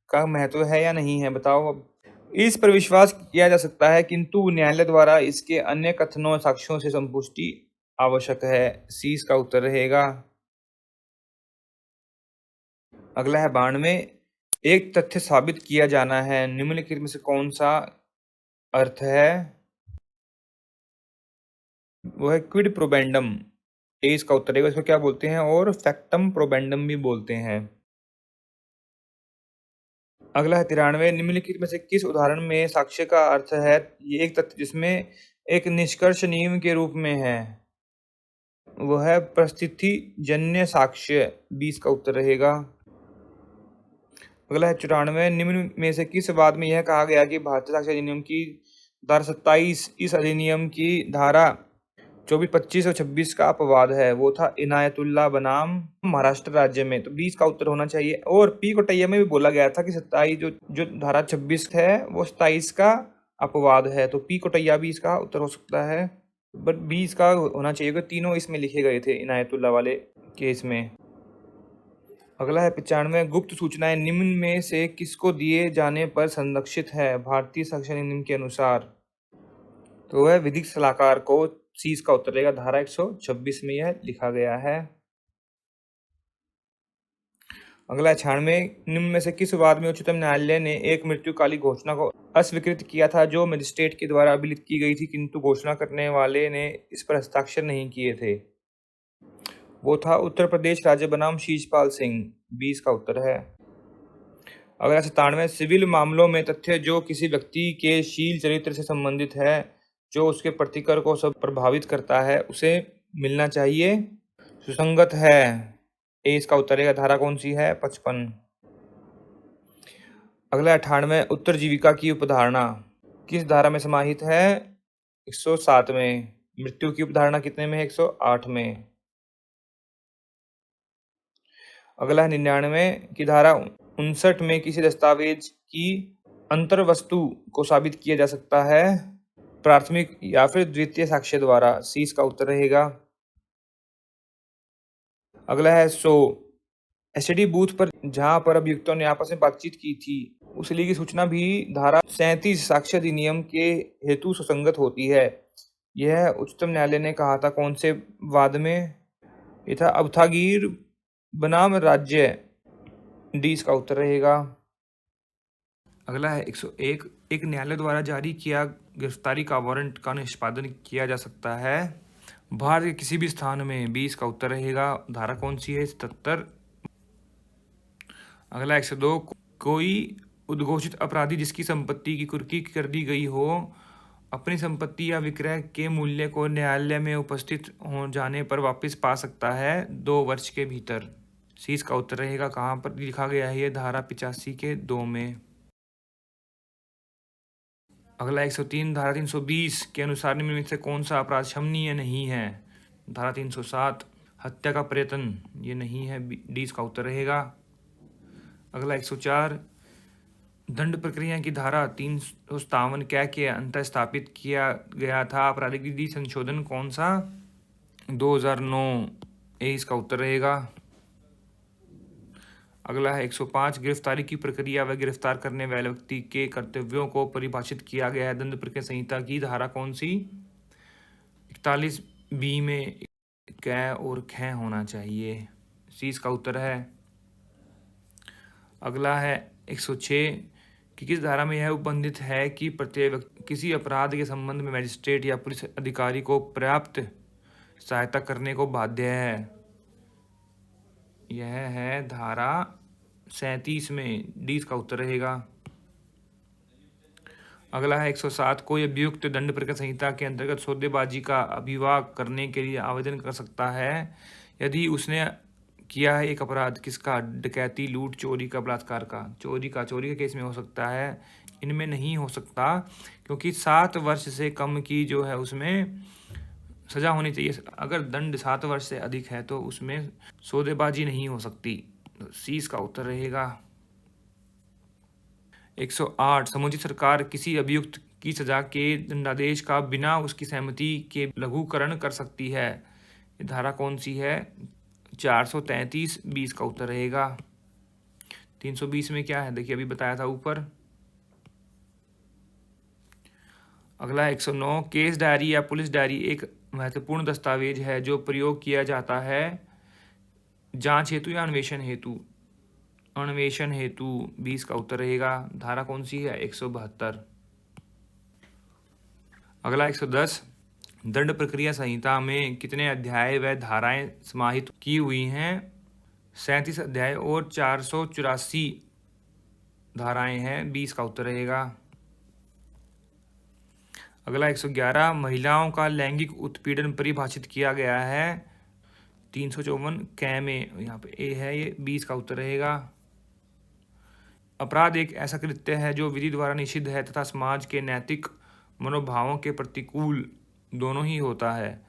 Speaker 1: का महत्व है या नहीं है? बताओ। अब इस पर विश्वास किया जा सकता है किंतु न्यायालय द्वारा इसके अन्य कथनों साक्ष्यों से संपुष्टि आवश्यक है, सी इसका उत्तर रहेगा। अगला है 92, एक तथ्य साबित किया जाना है निम्नलिखित में से कौन सा अर्थ है? वो है क्विड प्रोबेंडम, ए इसका उत्तर रहेगा। इसको क्या बोलते हैं? और फैक्टम प्रोबेंडम भी बोलते हैं। अगला है 93, निम्नलिखित में से किस उदाहरण में साक्ष्य का अर्थ है ये एक तथ्य जिसमें एक निष्कर्ष नियम के रूप में है? वो है परिस्थिति जन्य साक्ष्य, 20 का उत्तर रहेगा। अगला है 94, निम्न में से किस वाद में यह कहा गया कि भारतीय साक्ष्य अधिनियम की धारा 27 इस अधिनियम की धारा 24, 25 और 26 का अपवाद है? वो था इनायतुल्लाह बनाम महाराष्ट्र राज्य में, तो 20 का उत्तर होना चाहिए। और पी कोटैया में भी बोला गया था कि 27 जो धारा 26 है वो 27 का अपवाद है, तो पी कोटैया भी इसका उत्तर हो सकता है, बट 20 का होना चाहिए क्योंकि तीनों इसमें लिखे गए थे इनायतुल्लाह वाले केस में। अगला है 95, गुप्त सूचनाएं निम्न में से किसको दिए जाने पर संरक्षित है भारतीय साक्ष्य अधिनियम के अनुसार? तो वह विधिक सलाहकार को, सी इसका उत्तर रहेगा। धारा 126 में यह लिखा गया है। अगला 96, निम्न में से किस वाद में उच्चतम न्यायालय ने एक मृत्युकाली घोषणा को अस्वीकृत किया था जो मजिस्ट्रेट के द्वारा अभिलिखित की गई थी किंतु घोषणा करने वाले ने इस पर हस्ताक्षर नहीं किए थे? वो था उत्तर प्रदेश राज्य बनाम शीशपाल सिंह, 20 का उत्तर है। अगला 97, सिविल मामलों में तथ्य जो किसी व्यक्ति के शील चरित्र से संबंधित है जो उसके प्रतिकर को सब प्रभावित करता है उसे मिलना चाहिए, सुसंगत है, ए इसका उत्तर है। धारा कौन सी है? 55। अगला 98, उत्तरजीविका की उपधारणा किस धारा में समाहित है? 107 में। मृत्यु की उपधारणा कितने में है? 108 में। अगला है 99 की धारा 59 में किसी दस्तावेज की अंतर्वस्तु को साबित किया जा सकता है प्राथमिक या फिर द्वितीय साक्ष्य द्वारा, सी इसका उत्तर रहेगा। अगला है 100, एसटीडी बूथ पर जहां पर अभियुक्तों ने आपस में बातचीत की थी उस लिए की सूचना भी धारा 37 साक्ष्य अधिनियम के हेतु सुसंगत होती है। यह उच्चतम न्यायालय ने कहा था कौन से वाद में? ये था अवथागीर बनाम राज्य, डी इसका उत्तर रहेगा। अगला है 101, एक न्यायालय द्वारा जारी किया गिरफ्तारी का वारंट का निष्पादन किया जा सकता है भारत के किसी भी स्थान में, 20 का उत्तर रहेगा। धारा कौन सी है? 77। अगला 102, कोई उद्घोषित अपराधी जिसकी संपत्ति की कुर्की कर दी गई हो अपनी संपत्ति या विक्रय के मूल्य को न्यायालय में उपस्थित हो जाने पर वापस पा सकता है 2 वर्ष के भीतर, सी इसका उत्तर रहेगा। कहाँ पर लिखा गया है ये? धारा 85 के 2 में। अगला 103, धारा 320 के अनुसार निम्न में से कौन सा अपराध क्षमनीय नहीं है? धारा 307, हत्या का प्रयत्न, ये नहीं है, डी इसका उत्तर रहेगा। अगला 104, दंड प्रक्रिया की धारा 357 क्या के अंतर स्थापित किया गया था आपराधिक विधि संशोधन कौन सा? 2009, ए इसका उत्तर रहेगा। अगला है 105, गिरफ्तारी की प्रक्रिया व गिरफ्तार करने वाले व्यक्ति के कर्तव्यों को परिभाषित किया गया है दंड प्रक्रिया संहिता की, धारा कौन सी? 41 बी में कै और ख होना चाहिए, सी इसका उत्तर है। अगला है 106, कि किस धारा में यह उपबंधित है कि प्रत्येक व्यक्ति किसी अपराध के संबंध में मजिस्ट्रेट या पुलिस अधिकारी को पर्याप्त सहायता करने को बाध्य है? यह है धारा 37 में, डी इसका उत्तर रहेगा। अगला है 107, कोई अभियुक्त दंड प्रक्रिया संहिता के अंतर्गत सौदेबाजी का अभिवाह करने के लिए आवेदन कर सकता है यदि उसने किया है एक अपराध। किसका? डकैती, लूट, चोरी का, बलात्कार का। चोरी के केस में हो सकता है, इनमें नहीं हो सकता, क्योंकि 7 वर्ष से कम की जो है उसमें सजा होनी चाहिए। अगर दंड 7 वर्ष से अधिक है तो उसमें सौदेबाजी नहीं हो सकती। तो सी इसका उत्तर रहेगा। 108, समुचित सरकार किसी अभियुक्त की सजा के दंडादेश का बिना उसकी सहमति के लघुकरण कर सकती है। ये धारा कौन सी है? 433, 20 का उत्तर रहेगा। 320 में क्या है? देखिए, अभी बताया था ऊपर। अगला 109, केस डायरी या पुलिस डायरी एक महत्वपूर्ण दस्तावेज है जो प्रयोग किया जाता है जांच हेतु या अन्वेषण हेतु। अन्वेषण हेतु, 20 का उत्तर रहेगा। धारा कौन सी है? 172। अगला 110, दंड प्रक्रिया संहिता में कितने अध्याय व धाराएं समाहित की हुई हैं? 37 अध्याय और 484 धाराएं हैं। 20 का उत्तर रहेगा। अगला 111, महिलाओं का लैंगिक उत्पीड़न परिभाषित किया गया है 354 कै में। यहाँ पे ए है, ये 20 का उत्तर रहेगा। अपराध एक ऐसा कृत्य है जो विधि द्वारा निषिद्ध है तथा समाज के नैतिक मनोभावों के प्रतिकूल दोनों ही होता है।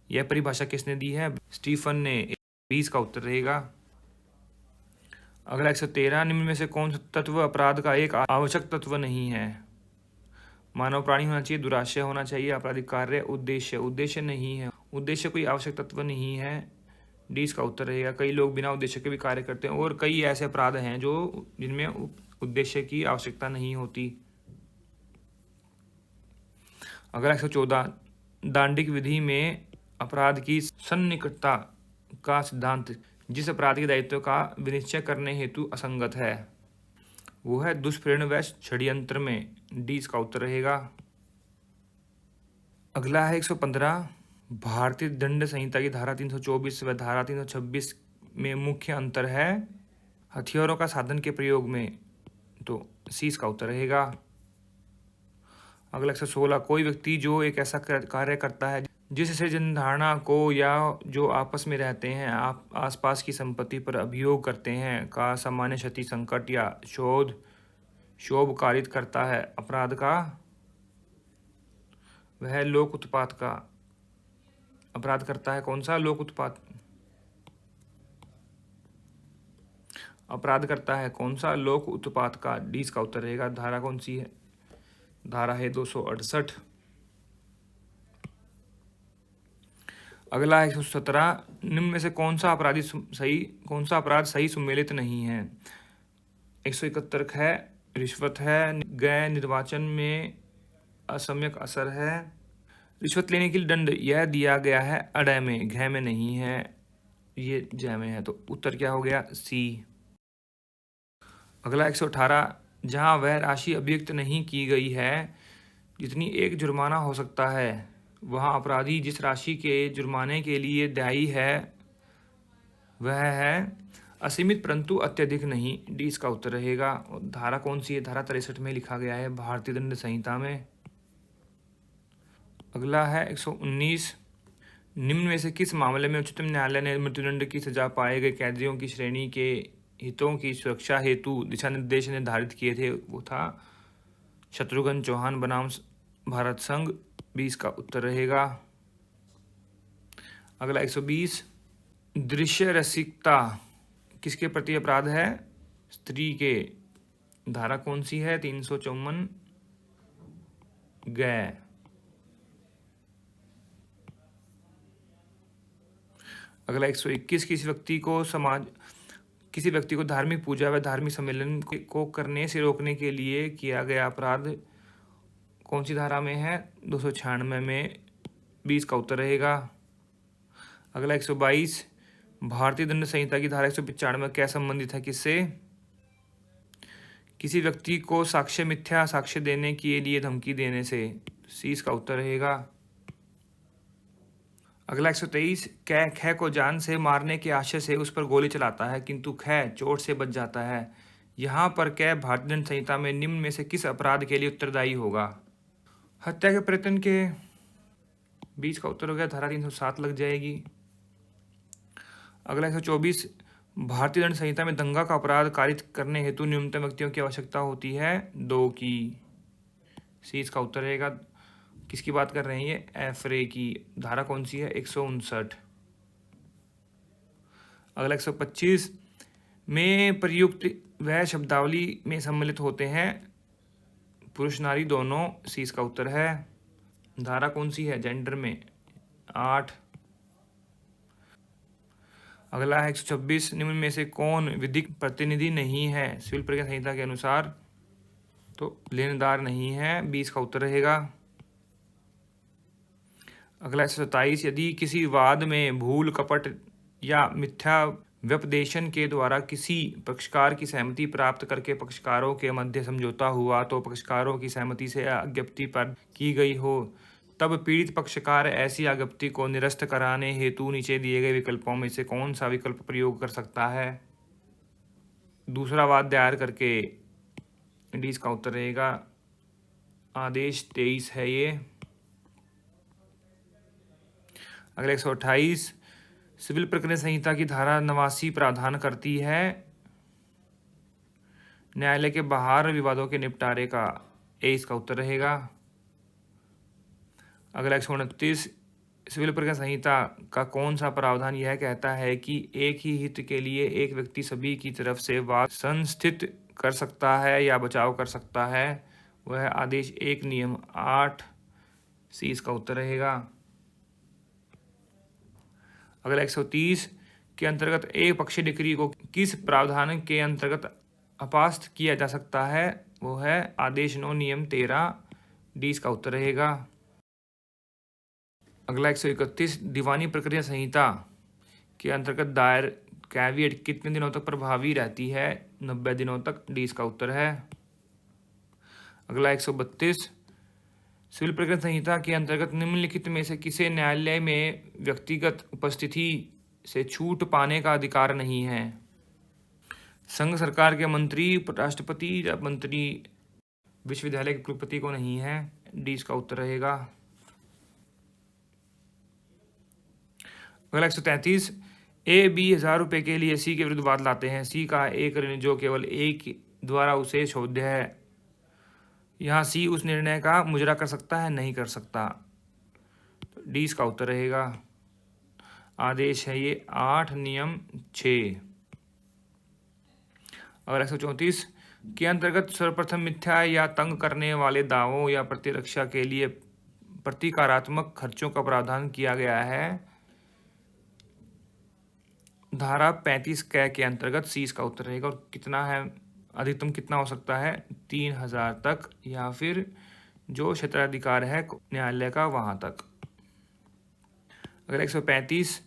Speaker 1: यह परिभाषा किसने दी है? स्टीफन ने। 20 का उत्तर रहेगा। अगला 113, निम्न में से कौन सा तत्व अपराध का एक आवश्यक तत्व नहीं है? मानव प्राणी होना चाहिए, दुराशय होना चाहिए, आपराधिक कार्य, उद्देश्य नहीं है। उद्देश्य कोई आवश्यक तत्व नहीं है। 20 का उत्तर रहेगा। कई लोग बिना उद्देश्य के भी कार्य करते हैं और कई ऐसे अपराध हैं जो जिनमें उद्देश्य की आवश्यकता नहीं होती। अगला 114, दांडिक विधि में अपराध की सन्निकटता का सिद्धांत जिस अपराध के दायित्व का विनिश्चय करने हेतु असंगत है वो है दुष्प्रेरण व षड्यंत्र में। 20 का उत्तर रहेगा। अगला है 115, भारतीय दंड संहिता की धारा 324 व धारा 326 में मुख्य अंतर है हथियारों का साधन के प्रयोग में। तो सी इसका उत्तर रहेगा। अगला 116, कोई व्यक्ति जो एक ऐसा कार्य करता है जिससे जनधारणा को या जो आपस में रहते हैं आसपास की संपत्ति पर अभियोग करते हैं का सामान्य क्षति, संकट या शोभ कारित करता है अपराध का, वह लोक उत्पात का अपराध करता है। कौन सा? लोक उत्पात अपराध करता है। कौन सा? लोक उत्पात का। 20 का उत्तर रहेगा। धारा कौन सी है? धारा है 268। अगला 117, निम्न में से कौन सा अपराध सही सुमेलित नहीं है? 171 है, रिश्वत है, गैर निर्वाचन में असम्यक असर है। रिश्वत लेने के लिए दंड यह दिया गया है अडय में, घय में नहीं है, ये जय में है। तो उत्तर क्या हो गया? सी। अगला 118, जहां वह राशि अभियुक्त नहीं की गई है जितनी एक जुर्माना हो सकता है वहां अपराधी जिस राशि के जुर्माने के लिए दायी है वह है असीमित परंतु अत्यधिक नहीं। 20 का उत्तर रहेगा। और धारा कौन सी है? धारा 63 में लिखा गया है भारतीय दंड संहिता में। अगला है 119, निम्न में से किस मामले में उच्चतम न्यायालय ने मृत्युदंड की सजा पाए गए कैदियों की श्रेणी के हितों की सुरक्षा हेतु दिशा निर्देश निर्धारित किए थे? वो था शत्रुघ्न चौहान बनाम भारत संघ। 20 का उत्तर रहेगा। अगला 120, दृश्य रसिकता किसके प्रति अपराध है? स्त्री के। धारा कौन सी है? 354 गै। अगला 121, किसी व्यक्ति को धार्मिक पूजा व धार्मिक सम्मेलन को करने से रोकने के लिए किया गया अपराध कौन सी धारा में है? 296 में। 20 का उत्तर रहेगा। अगला 122, भारतीय दंड संहिता की धारा 195 क्या संबंधित है किससे? किसी व्यक्ति को मिथ्या साक्ष्य देने के लिए धमकी देने से। सी इसका उत्तर रहेगा। अगला 123, कै को जान से मारने के आशय से उस पर गोली चलाता है किंतु कै चोट से बच जाता है। यहाँ पर क्या भारतीय दंड संहिता में निम्न में से किस अपराध के लिए उत्तरदायी होगा? हत्या के प्रयत्न के 20 का उत्तर हो गया, धारा 307 लग जाएगी। अगला 124, भारतीय दंड संहिता में दंगा का अपराध कारित करने हेतु न्यूनतम व्यक्तियों की आवश्यकता होती है 2 की। सी इसका उत्तर रहेगा। किसकी बात कर रहे हैं ये? एफरे की। धारा कौन सी है? 159। अगला 125 में प्रयुक्त वह शब्दावली में सम्मिलित होते हैं पुरुष नारी दोनों। सी इसका उत्तर है। धारा कौन सी है जेंडर में? 8। अगला है 126, निम्न में से कौन विधिक प्रतिनिधि नहीं है सिविल प्रक्रिया संहिता के अनुसार? तो लेनदार नहीं है। 20 का उत्तर रहेगा। अगला 127, यदि किसी वाद में भूल कपट या मिथ्या व्यपदेशन के द्वारा किसी पक्षकार की सहमति प्राप्त करके पक्षकारों के मध्य समझौता हुआ तो पक्षकारों की सहमति से आज्ञप्ति पर की गई हो, तब पीड़ित पक्षकार ऐसी आज्ञप्ति को निरस्त कराने हेतु नीचे दिए गए विकल्पों में से कौन सा विकल्प प्रयोग कर सकता है? दूसरा वाद दायर करके। डी इसका उत्तर रहेगा। आदेश 23 है ये। अगले 128, सिविल प्रक्रिया संहिता की धारा 89 प्रावधान करती है न्यायालय के बाहर विवादों के निपटारे का। ए इसका उत्तर रहेगा। अगला 129, सिविल प्रक्रिया संहिता का कौन सा प्रावधान यह कहता है कि एक ही हित के लिए एक व्यक्ति सभी की तरफ से वाद संस्थित कर सकता है या बचाव कर सकता है? वह आदेश 1 नियम 8। सी इसका उत्तर रहेगा। अगला 130 के अंतर्गत एक पक्षीय डिक्री को किस प्रावधान के अंतर्गत अपास्त किया जा सकता है? वो है आदेश 9 नियम 13। डी इसका उत्तर रहेगा। अगला 131, दीवानी प्रक्रिया संहिता के अंतर्गत दायर कैविएट कितने दिनों तक प्रभावी रहती है? 90 दिनों तक। डी इसका उत्तर है। अगला 132, सिविल प्रक्रिया संहिता के अंतर्गत निम्नलिखित में से किसे न्यायालय में व्यक्तिगत उपस्थिति से छूट पाने का अधिकार नहीं है? संघ सरकार के मंत्री, राष्ट्रपति या मंत्री विश्वविद्यालय के कुलपति को नहीं है। डी इसका उत्तर रहेगा। अगला 133, ए बी 1000 रुपये के लिए सी के विरुद्ध वाद लाते हैं। सी का एक ऋण जो केवल एक द्वारा उसे शोध्य है। यहाँ सी उस निर्णय का मुजरा कर सकता है? नहीं कर सकता। तो डी इसका उत्तर रहेगा। आदेश है ये 8 नियम 6। और 134 के अंतर्गत सर्वप्रथम मिथ्या या तंग करने वाले दावों या प्रतिरक्षा के लिए प्रतिकारात्मक खर्चों का प्रावधान किया गया है धारा 35 क के अंतर्गत। सी इसका उत्तर रहेगा। और कितना है? अधिकतम कितना हो सकता है? 3000 तक, या फिर जो क्षेत्राधिकार है न्यायालय का वहां तक। अगर 135,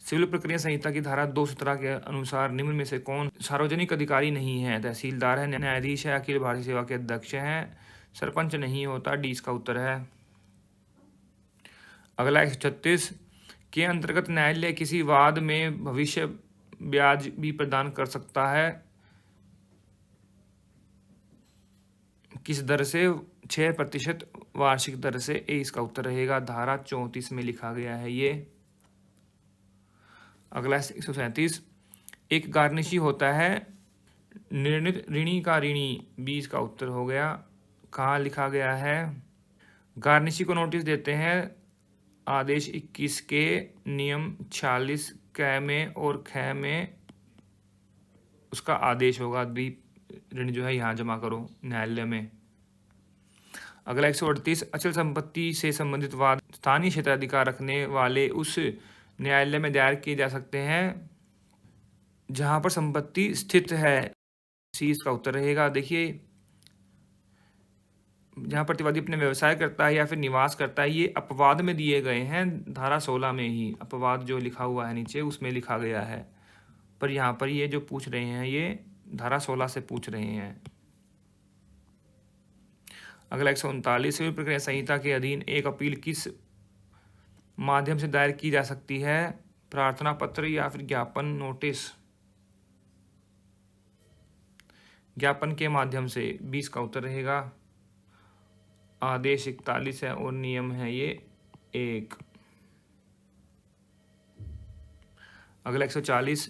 Speaker 1: सिविल प्रक्रिया संहिता की धारा 217 के अनुसार निम्न में से कौन सार्वजनिक अधिकारी नहीं है? तहसीलदार है, न्यायाधीश है, अखिल भारतीय सेवा के अध्यक्ष हैं, सरपंच नहीं होता। डी इसका उत्तर है। अगला 136 के अंतर्गत न्यायालय किसी वाद में भविष्य ब्याज भी प्रदान कर सकता है। किस दर से? 6% वार्षिक दर से। ए इसका उत्तर रहेगा। धारा 34 में लिखा गया है ये। अगला 137, एक गार्निशी होता है निर्णित ऋणी का ऋणी। 20 का उत्तर हो गया। कहाँ लिखा गया है? गार्निशी को नोटिस देते हैं आदेश 21 के नियम 46 क में और ख में उसका आदेश होगा भी ऋण जो है यहाँ जमा करो न्यायालय में। अगला 138, अचल संपत्ति से संबंधित वाद स्थानीय क्षेत्राधिकार रखने वाले उस न्यायालय में दायर किए जा सकते हैं जहाँ पर संपत्ति स्थित है। सी इसका उत्तर रहेगा। देखिए, जहाँ प्रतिवादी अपने व्यवसाय करता है या फिर निवास करता है, ये अपवाद में दिए गए हैं धारा 16 में ही। अपवाद जो लिखा हुआ है नीचे उसमें लिखा गया है, पर यहाँ पर ये जो पूछ रहे हैं ये धारा 16 से पूछ रहे हैं। अगला 139, सिविल प्रक्रिया संहिता के अधीन एक अपील किस माध्यम से दायर की जा सकती है? प्रार्थना पत्र या फिर ज्ञापन नोटिस। ज्ञापन के माध्यम से, 20 का उत्तर रहेगा। आदेश 41 है और नियम है ये 1। अगला 140,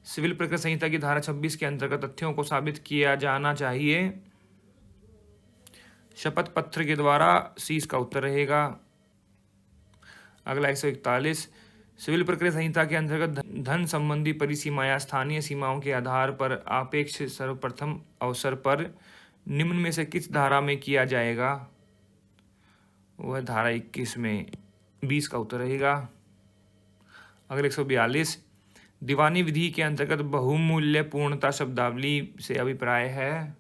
Speaker 1: सिविल प्रक्रिया संहिता की धारा 26 के अंतर्गत तथ्यों को साबित किया जाना चाहिए। शपथ पत्र के द्वारा, 30 का उत्तर रहेगा। अगला 141, सिविल प्रक्रिया संहिता के अंतर्गत धन संबंधी परिसीमा या स्थानीय सीमाओं के आधार पर आपेक्ष सर्वप्रथम अवसर पर निम्न में से किस धारा में किया जाएगा? वह धारा 21 में, 20 का उत्तर रहेगा। अगला 142, दीवानी विधि के अंतर्गत बहुमूल्य पूर्णता शब्दावली से अभिप्राय है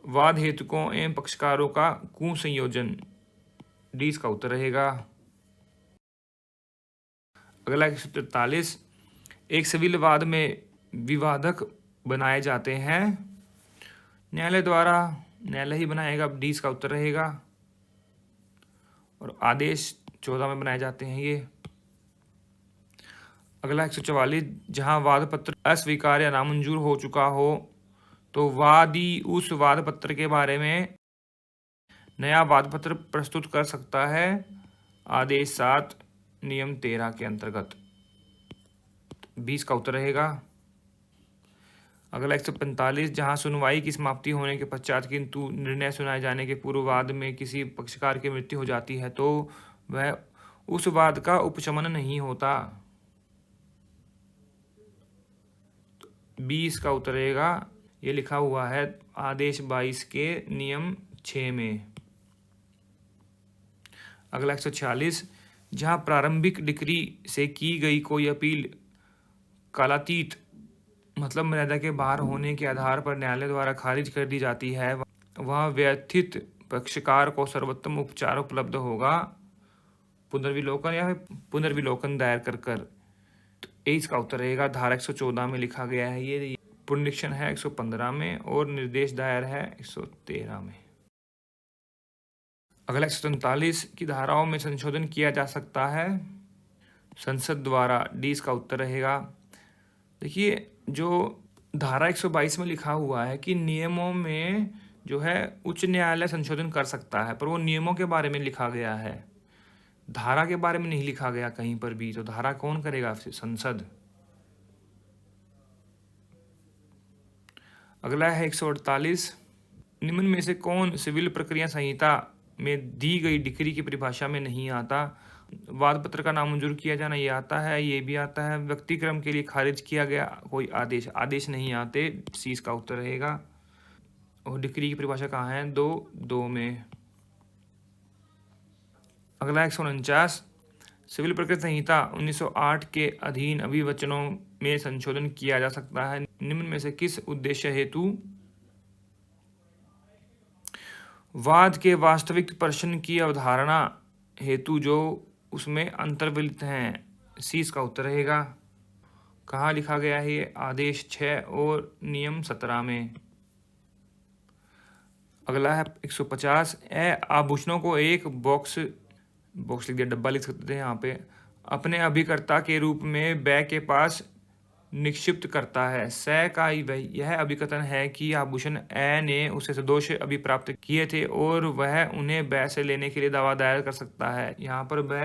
Speaker 1: वाद हेतुकों एवं पक्षकारों का कुसंयोजन, 20 का उत्तर रहेगा। अगला 143, एक सिविल वाद में विवादक बनाए जाते हैं न्यायालय द्वारा, न्यायालय ही बनाएगा, 20 का उत्तर रहेगा। और आदेश 14 में बनाए जाते हैं ये। अगला 144, जहां वाद पत्र अस्वीकार या नामंजूर हो चुका हो तो वादी उस वाद पत्र के बारे में नया वाद पत्र प्रस्तुत कर सकता है, आदेश 7 नियम 13 के अंतर्गत, 20 का उत्तर रहेगा। अगला 145, जहां सुनवाई की समाप्ति होने के पश्चात किंतु निर्णय सुनाए जाने के पूर्व वाद में किसी पक्षकार की मृत्यु हो जाती है तो वह उस वाद का उपशमन नहीं होता, 20 का उत्तर रहेगा। ये लिखा हुआ है आदेश 22 के नियम 6 में। अगला 146, जहां प्रारंभिक डिक्री से की गई कोई अपील कालातीत मतलब मर्यादा के बाहर होने के आधार पर न्यायालय द्वारा खारिज कर दी जाती है, वह व्यथित पक्षकार को सर्वोत्तम उपचार उपलब्ध होगा, पुनर्विलोकन या पुनर्विलोकन दायर कर। 23 का उत्तर रहेगा। धारा 114 में लिखा गया है ये, पुनरीक्षण है 115 में और निर्देश दायर है 113 में। अगला 147 की धाराओं में संशोधन किया जा सकता है संसद द्वारा, 20 का उत्तर रहेगा। देखिए, जो धारा 122 में लिखा हुआ है कि नियमों में जो है उच्च न्यायालय संशोधन कर सकता है, पर वो नियमों के बारे में लिखा गया है, धारा के बारे में नहीं लिखा गया कहीं पर भी। तो धारा कौन करेगा? संसद। अगला है 148, निम्न में से कौन सिविल प्रक्रिया संहिता में दी गई डिक्री की परिभाषा में नहीं आता? वाद पत्र का नामंजूर किया जाना ये आता है, ये भी आता है। व्यक्तिक्रम के लिए खारिज किया गया कोई आदेश नहीं आते, 30 का उत्तर रहेगा। और डिक्री की परिभाषा कहाँ है? 2 में। अगला 149, सिविल प्रक्रिया संहिता 1908 के अधीन अभिवचनों में संशोधन किया जा सकता है, निम्न में से किस उद्देश्य हेतु? वाद के वास्तविक प्रश्न की अवधारणा हेतु जो उसमें अंतर्वलित हैं, 30 का उत्तर रहेगा। कहाँ लिखा गया है ये? आदेश 6 और नियम 17 में। अगला है 150, आभूषणों को एक बॉक्स लिख दिया, डब्बा लिख सकते हैं यहाँ पे, अपने अभिकर्ता के रूप में बै के पास निक्षिप्त करता है। स का यह अभिकथन है कि आभूषण ए ने उसे सदोष अभिप्राप्त किए थे और वह उन्हें बै से लेने के लिए दावा दायर कर सकता है। यहाँ पर बै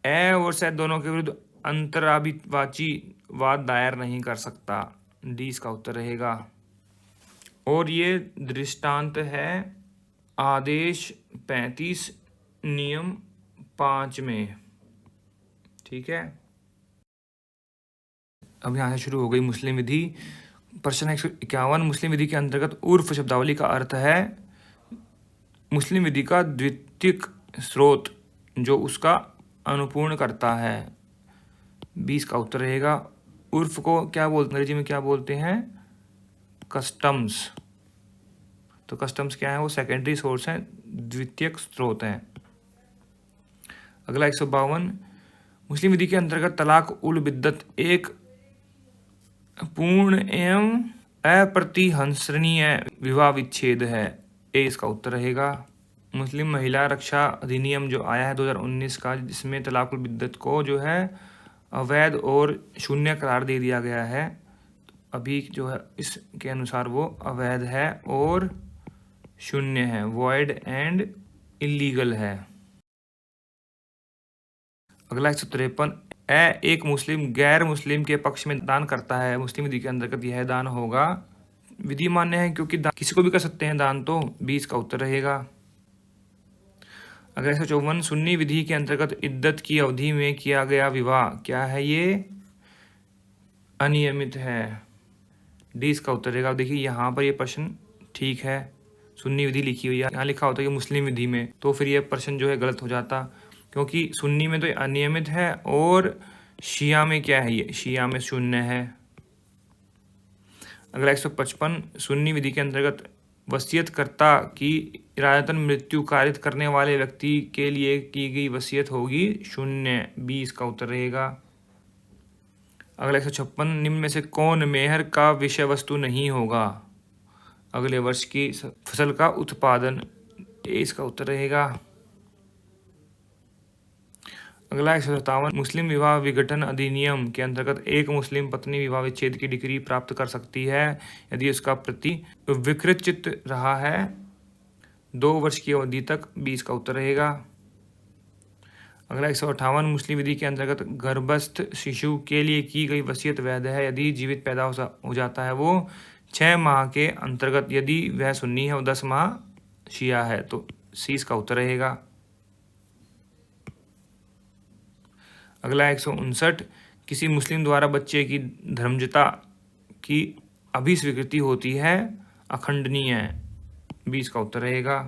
Speaker 1: ए और स दोनों के विरुद्ध अंतराभिवाची वाद दायर नहीं कर सकता, 20 का उत्तर रहेगा। और ये दृष्टांत है आदेश 35 नियम 5 में, ठीक है। अब यहाँ से शुरू हो गई मुस्लिम विधि। प्रश्न 151, मुस्लिम विधि के अंतर्गत उर्फ शब्दावली का अर्थ है मुस्लिम विधि का द्वितीयक स्रोत जो उसका अनुपूर्ण करता है, 20 का उत्तर रहेगा। उर्फ को क्या बोलते हैं अंग्रेजी में, क्या बोलते हैं? कस्टम्स। तो कस्टम्स क्या है? वो सेकेंडरी सोर्स हैं, द्वितीयक स्रोत हैं। अगला 152, मुस्लिम विधि के अंतर्गत तलाक उल बिद्दत एक पूर्ण एवं अप्रतिहंसनीय विवाह विच्छेद है, इसका उत्तर रहेगा। मुस्लिम महिला रक्षा अधिनियम जो आया है 2019 का, जिसमें तलाकुल बिद्दत को जो है अवैध और शून्य करार दे दिया गया है, अभी जो है इसके अनुसार वो अवैध है और शून्य है, वॉइड एंड इलीगल है। अगला 153, एक मुस्लिम गैर मुस्लिम के पक्ष में दान करता है, मुस्लिम विधि के अंतर्गत यह दान होगा। विधि मान्य है क्योंकि किसी को भी कर सकते हैं दान, तो 20 का उत्तर रहेगा। अगला 154, सुन्नी विधि के अंतर्गत इद्दत की अवधि में किया गया विवाह क्या है, ये अनियमित है। 20 का उत्तर रहेगा। देखिए यहाँ पर ये प्रश्न ठीक है, सुन्नी विधि लिखी हुई है, यहाँ लिखा होता है कि मुस्लिम विधि में, तो फिर ये प्रश्न जो है गलत हो जाता, क्योंकि सुन्नी में तो अनियमित है और शिया में क्या है, ये शिया में शून्य है। अगला 155, सुन्नी विधि के अंतर्गत वसीयतकर्ता की इरादतन मृत्यु कारित करने वाले व्यक्ति के लिए की गई वसीयत होगी शून्य। 20 का उत्तर रहेगा। अगला 156, निम्न में से कौन मेहर का विषय वस्तु नहीं होगा, अगले वर्ष की फसल का उत्पादन, इसका उत्तर रहेगा। अगला 157, मुस्लिम विवाह विघटन अधिनियम के अंतर्गत एक मुस्लिम पत्नी विवाह विच्छेद की डिग्री प्राप्त कर सकती है यदि उसका पति विकृत रहा है 2 वर्ष की अवधि तक। 20 का उत्तर रहेगा। अगला 158, मुस्लिम विधि के अंतर्गत गर्भस्थ शिशु के लिए की गई वसीयत वैध है यदि जीवित पैदा हो जाता है वो 6 माह के अंतर्गत, यदि वह सुन्नी है वो 10 माह शिया है, तो 30 का उत्तर रहेगा। अगला 159, किसी मुस्लिम द्वारा बच्चे की धर्मजता की अभिस्वीकृति होती है अखंडनीय। 20 का उत्तर रहेगा।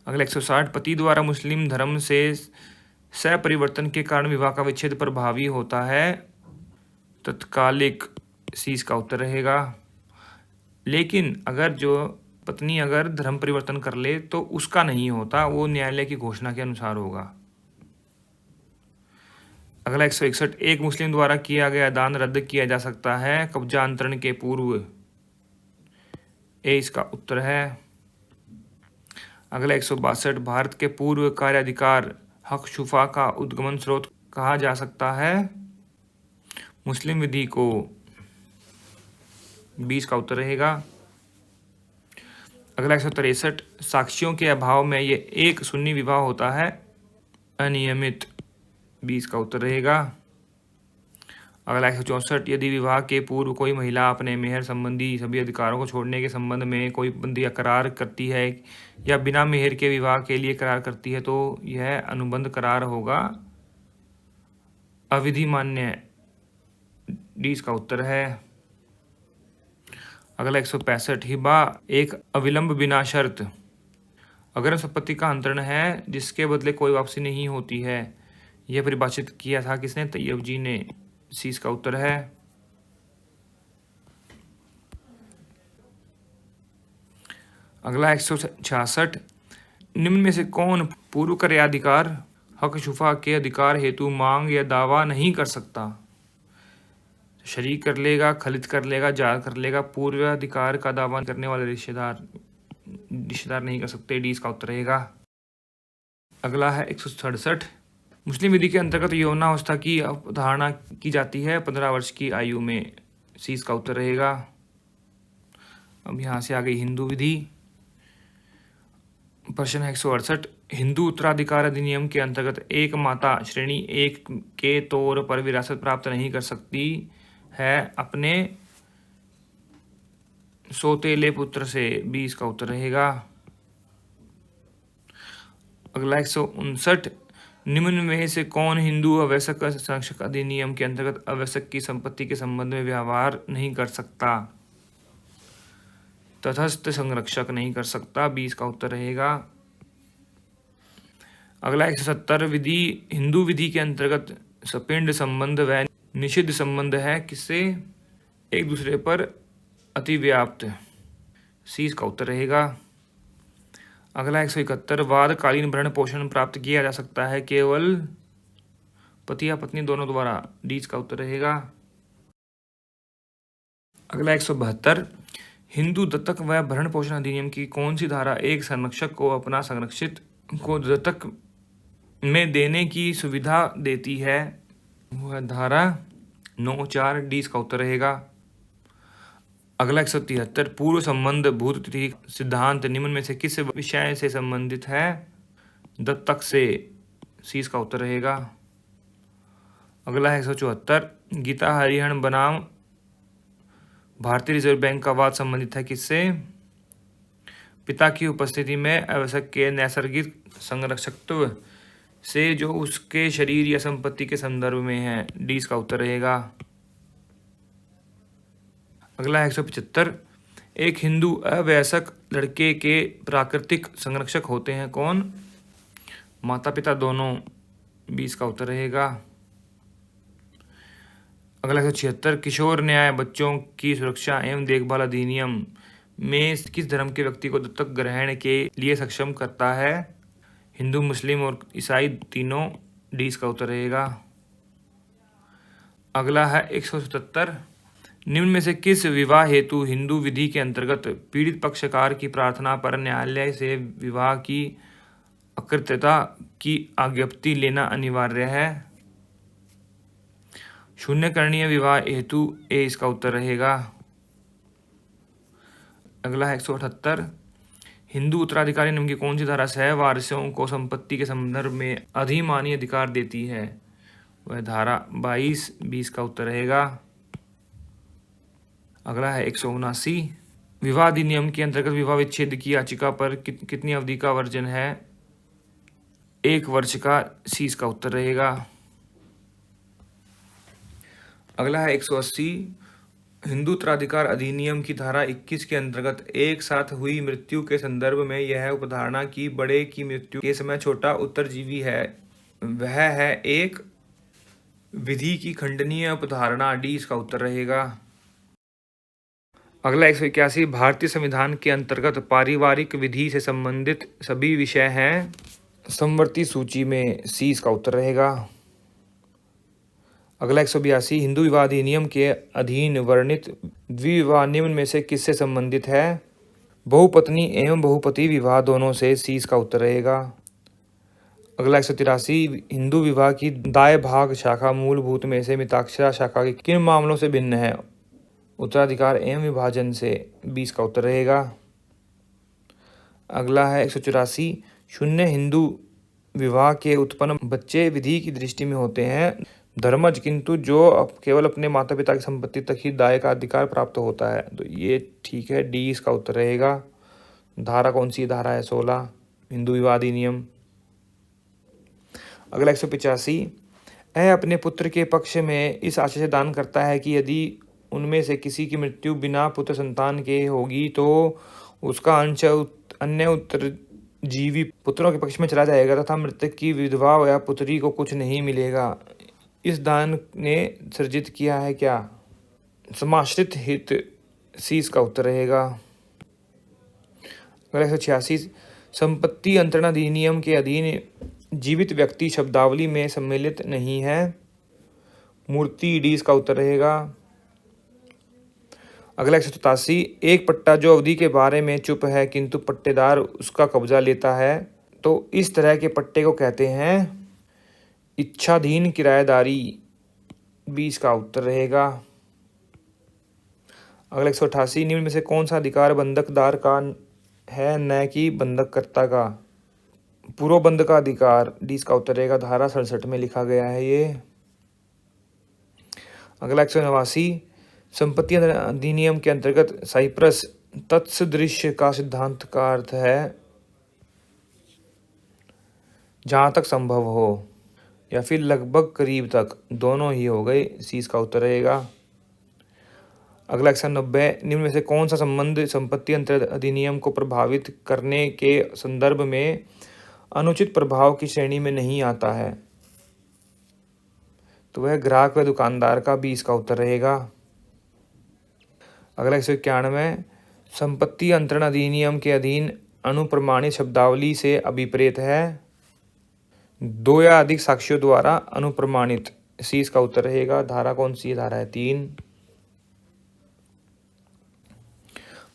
Speaker 1: अगला 160, पति द्वारा मुस्लिम धर्म से सपरिवर्तन के कारण विवाह का विच्छेद प्रभावी होता है तत्कालिक। 30 का उत्तर रहेगा। लेकिन अगर जो पत्नी अगर धर्म परिवर्तन कर ले तो उसका नहीं होता, वो न्यायालय की घोषणा के अनुसार होगा। अगला 161, एक मुस्लिम द्वारा किया गया दान रद्द किया जा सकता है कब्जा अंतरण के पूर्व। इसका उत्तर है। अगला 162, भारत के पूर्व कार्याधिकार हक शुफा का उद्गमन स्रोत कहा जा सकता है मुस्लिम विधि को। 20 का उत्तर रहेगा। अगला 163, साक्ष्यों के अभाव में ये एक सुन्नी विवाह होता है अनियमित। 20 का उत्तर रहेगा। अगला 164, यदि विवाह के पूर्व कोई महिला अपने मेहर संबंधी सभी अधिकारों को छोड़ने के संबंध में कोई बंदी या करार करती है या बिना मेहर के विवाह के लिए करार करती है तो यह अनुबंध करार होगा अविधि मान्य। 20 का उत्तर है। अगला 165, हिबा एक अविलंब बिना शर्त अगर संपत्ति का अंतरण है जिसके बदले कोई वापसी नहीं होती है, यह परिभाषित किया था किसने, तैयब जी ने। 30 का उत्तर है। अगला 166, निम्न में से कौन पूर्व क्रयाधिकार हक शुफा के अधिकार हेतु मांग या दावा नहीं कर सकता, शरीक कर लेगा, खलित कर लेगा, जार कर लेगा, पूर्वाधिकार का दावा करने वाले रिश्तेदार नहीं कर सकते। 20 का उत्तर रहेगा। अगला है 167, मुस्लिम विधि के अंतर्गत यौनावस्था की अवधारणा की जाती है 15 वर्ष की आयु में। 30 का उत्तर रहेगा। अब यहाँ से आ गई हिंदू विधि। प्रश्न है 168, हिंदू उत्तराधिकार अधिनियम के अंतर्गत एक माता श्रेणी 1 के तौर पर विरासत प्राप्त नहीं कर सकती है अपने सौतेले पुत्र से। 20 का उत्तर रहेगा। अगला 159, निम्न में से कौन हिंदू अवैसक संरक्षक अधिनियम के अंतर्गत अवैसक की संपत्ति के संबंध में व्यवहार नहीं कर सकता, तटस्थ संरक्षक नहीं कर सकता। 20 का उत्तर रहेगा। अगला 170, विधि हिंदू विधि के अंतर्गत सपिंड संबंध व निषिद्ध संबंध है किससे, एक दूसरे पर अतिव्याप्त। 30 का उत्तर रहेगा। अगला 171, वादकालीन भरण पोषण प्राप्त किया जा सकता है केवल पति या पत्नी दोनों द्वारा। 20 का उत्तर रहेगा। अगला 172, हिंदू दत्तक व भरण पोषण अधिनियम की कौन सी धारा एक संरक्षक को अपना संरक्षित को दत्तक में देने की सुविधा देती है, वह धारा 9 4 डी इसका उत्तर रहेगा। अगला 173 पूर्व संबंध भूत तिथि सिद्धांत निम्न में से किस विषय से संबंधित है? दत्तक से, सी इसका उत्तर रहेगा। अगला है 174 गीता हरिहरन बनाम भारतीय रिजर्व बैंक का वाद संबंधित है किससे? पिता की उपस्थिति में आवश्यक के नैसर्गिक संरक्षकत्व से जो उसके शरीर या संपत्ति के संदर्भ में है, डी इसका उत्तर रहेगा। अगला है 175 एक हिंदू अवयस्क लड़के के प्राकृतिक संरक्षक होते हैं कौन? माता पिता दोनों, बी इसका उत्तर रहेगा। अगला 176 किशोर न्याय बच्चों की सुरक्षा एवं देखभाल अधिनियम में किस धर्म के व्यक्ति को दत्तक ग्रहण के लिए सक्षम करता है? हिंदू, मुस्लिम और ईसाई तीनों, डी इसका उत्तर रहेगा। अगला है 177 निम्न में से किस विवाह हेतु हिंदू विधि के अंतर्गत पीड़ित पक्षकार की प्रार्थना पर न्यायालय से विवाह की अकृत्यता की आज्ञप्ति लेना अनिवार्य है? शून्यकरणीय विवाह हेतु, ए इसका उत्तर रहेगा। अगला है 178 हिंदू उत्तराधिकारी नियम की कौन सी धारा सहवारिशों को संपत्ति के संदर्भ में अधिमानी अधिकार देती है? वह धारा 22, 20 का उत्तर रहेगा। अगला है 179 विवाह अधिनियम के अंतर्गत विवाह विच्छेद की याचिका पर कितनी अवधि का वर्जन है? 1 वर्ष का, सी इसका उत्तर रहेगा। अगला है 180 हिंदू उत्तराधिकार अधिनियम की धारा 21 के अंतर्गत एक साथ हुई मृत्यु के संदर्भ में यह उपधारणा कि बड़े की मृत्यु के समय छोटा उत्तरजीवी है, वह है एक विधि की खंडनीय उपधारणा, डी इसका उत्तर रहेगा। अगला 181 भारतीय संविधान के अंतर्गत पारिवारिक विधि से संबंधित सभी विषय हैं समवर्ती सूची में, सी इसका उत्तर रहेगा। अगला 182 हिंदू विवाह अधिनियम के अधीन वर्णित द्विविवाह निम्न में से किससे संबंधित है? बहुपत्नी एवं बहुपति विवाह दोनों से, सी इसका उत्तर रहेगा। अगला 183 हिंदू विवाह की दाय भाग शाखा मूलभूत में से मिताक्षरा शाखा के किन मामलों से भिन्न है? उत्तराधिकार एवं विभाजन से, 20 का उत्तर रहेगा। अगला है 184 शून्य हिंदू विवाह के उत्पन्न बच्चे विधि की दृष्टि में होते हैं धर्मज, किंतु जो केवल अपने माता पिता की संपत्ति तक ही दाय का अधिकार प्राप्त होता है, तो ये ठीक है, डी इसका उत्तर रहेगा। धारा कौन सी धारा है? 16 हिंदू विवाह अधिनियम। अगला 185 अपने पुत्र के पक्ष में इस आशय से दान करता है कि यदि उनमें से किसी की मृत्यु बिना पुत्र संतान के होगी तो उसका अंश अन्य उत्तरजीवी पुत्रों के पक्ष में चला जाएगा तथा मृतक की विधवा या पुत्री को कुछ नहीं मिलेगा। इस दान ने सृजित किया है क्या? समाश्रित हित, सी इसका उत्तर रहेगा। अगला 186 संपत्ति अंतरण अधिनियम के अधीन जीवित व्यक्ति शब्दावली में सम्मिलित नहीं है, मूर्ति, डी इसका उत्तर रहेगा। अगला 187 एक पट्टा जो अवधि के बारे में चुप है किंतु पट्टेदार उसका कब्जा लेता है, तो इस तरह के पट्टे को कहते हैं इच्छाधीन किराएदारी, 20 का उत्तर रहेगा। अगला 188 निम्न में से कौन सा अधिकार बंधकदार का है न कि बंधककर्ता का? पूर्व बंध का अधिकार, 20 का उत्तर रहेगा। धारा 67 में लिखा गया है ये। अगला 189 संपत्ति अधिनियम के अंतर्गत साइप्रस तत्सदृश का सिद्धांत का अर्थ है जहां तक संभव हो या फिर लगभग करीब तक, दोनों ही हो गए, सी इसका उत्तर रहेगा। अगला 190 निम्न में से कौन सा संबंध संपत्ति अंतर अधिनियम को प्रभावित करने के संदर्भ में अनुचित प्रभाव की श्रेणी में नहीं आता है? तो वह ग्राहक व दुकानदार का, 20 का उत्तर रहेगा। अगला 191 संपत्ति अंतरण अधिनियम के अधीन अनुप्रमाणित शब्दावली से अभिप्रेत है 2 या अधिक साक्ष्यों द्वारा अनुप्रमाणित, सी इसका उत्तर रहेगा। धारा कौन सी धारा है? 3।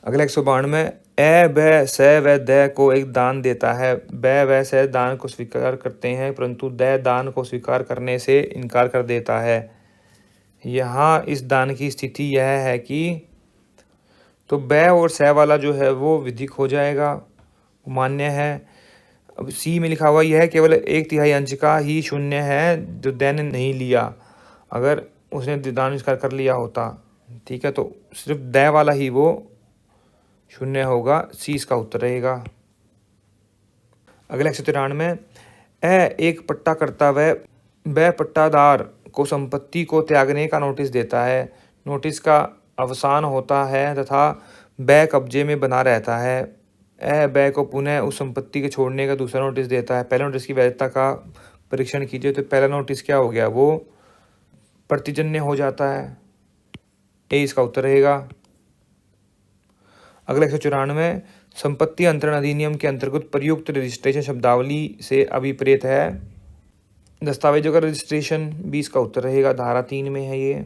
Speaker 1: अगला 192 ब स व द को एक दान देता है, ब व स दान को स्वीकार करते हैं परंतु द दान को स्वीकार करने से इनकार कर देता है। यहाँ इस दान की स्थिति यह है कि तो बै और सै वाला जो है वो विधिक हो जाएगा, मान्य है। अब सी में लिखा हुआ यह है केवल 1/3 अंश का ही शून्य है जो दैन ने नहीं लिया, अगर उसने दान निष्कार कर लिया होता, ठीक है, तो सिर्फ दै वाला ही वो शून्य होगा, सी इसका उत्तर रहेगा। अगला 193, एक पट्टा करता वह पट्टादार को संपत्ति को त्यागने का नोटिस देता है, नोटिस का अवसान होता है तथा वह कब्जे में बना रहता है। वह को पुनः उस संपत्ति के छोड़ने का दूसरा नोटिस देता है। पहले नोटिस की वैधता का परीक्षण कीजिए, तो पहला नोटिस क्या हो गया, वो प्रतिजन्य हो जाता है, ए इसका उत्तर रहेगा। अगला 194, संपत्ति अंतरण अधिनियम के अंतर्गत प्रयुक्त रजिस्ट्रेशन शब्दावली से अभिप्रेत है दस्तावेजों का रजिस्ट्रेशन, 20 का उत्तर रहेगा, धारा 3 में है ये।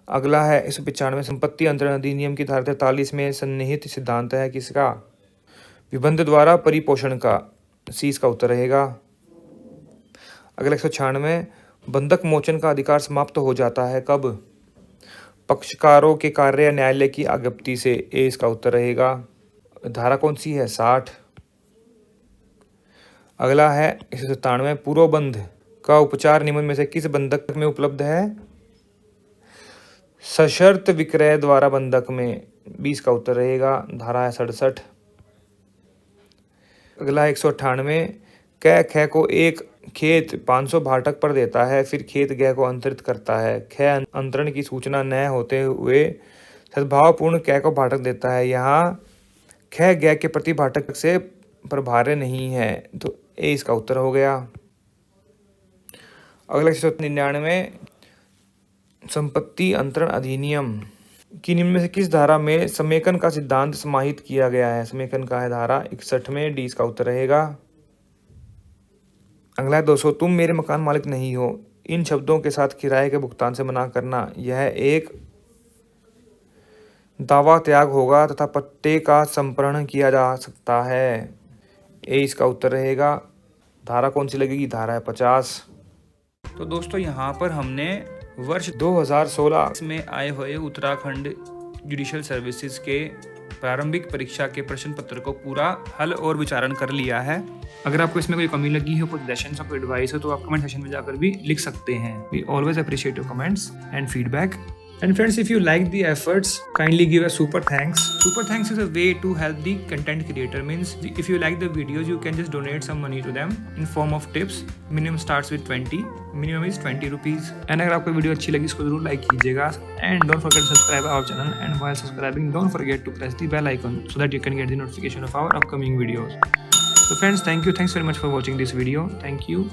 Speaker 1: अगला है 195, संपत्ति अंतरण अधिनियम की धारा 43 में सन्निहित सिद्धांत है किसका, विबंध द्वारा परिपोषण का, सी इसका उत्तर रहेगा। अगला 196, बंधक मोचन का अधिकार समाप्त हो जाता है कब, पक्षकारों के कार्य या न्यायालय की आज्ञप्ति से, ए इसका उत्तर रहेगा। धारा कौन सी है, 60। अगला है 197, पूर्वबंध का उपचार निम्न में से किस बंधक में उपलब्ध है, सशर्त विक्रय द्वारा बंधक में, 20 का उत्तर रहेगा, धारा है 67। अगला 198, कै ख को एक खेत 500 भाटक पर देता है, फिर खेत गै को अंतरित करता है, ख अंतरण की सूचना न होते हुए सद्भावपूर्ण कै को भाटक देता है, यहाँ ख गै के प्रति भाटक से प्रभार्य नहीं है, तो ए इसका उत्तर हो गया। अगला 199, संपत्ति अंतरण अधिनियम की निम्न में से किस धारा में समेकन का सिद्धांत समाहित किया गया है, समेकन का है धारा 61 में, डी इसका उत्तर रहेगा। अगला है 200, तुम मेरे मकान मालिक नहीं हो, इन शब्दों के साथ किराए के भुगतान से मना करना, यह एक दावा त्याग होगा तथा पट्टे का संप्रणन किया जा सकता है, ए इसका उत्तर रहेगा। धारा कौन सी लगेगी, धारा है 50। तो दोस्तों यहाँ पर हमने वर्ष 2016 में आए हुए उत्तराखंड जुडिशियल सर्विसेज के प्रारंभिक परीक्षा के प्रश्न पत्र को पूरा हल और विचारण कर लिया है। अगर आपको इसमें कोई कमी लगी हो, कोई सजेशंस और कोई एडवाइस हो, तो आप कमेंट सेक्शन में जाकर भी लिख सकते हैं। We always appreciate your comments and feedback. And friends, if you like the efforts, kindly give a super thanks. Super thanks is a way to help the content creator. Means if you like the videos, you can just donate some money to them in form of tips. Minimum starts with 20. Minimum is 20 rupees. And अगर आपको video अच्छी लगी, इसको जरूर like कीजिएगा. And don't forget to subscribe our channel. And while subscribing, don't forget to press the bell icon so that you can get the notification of our upcoming videos. So friends, thank you. Thanks very much for watching this video. Thank you.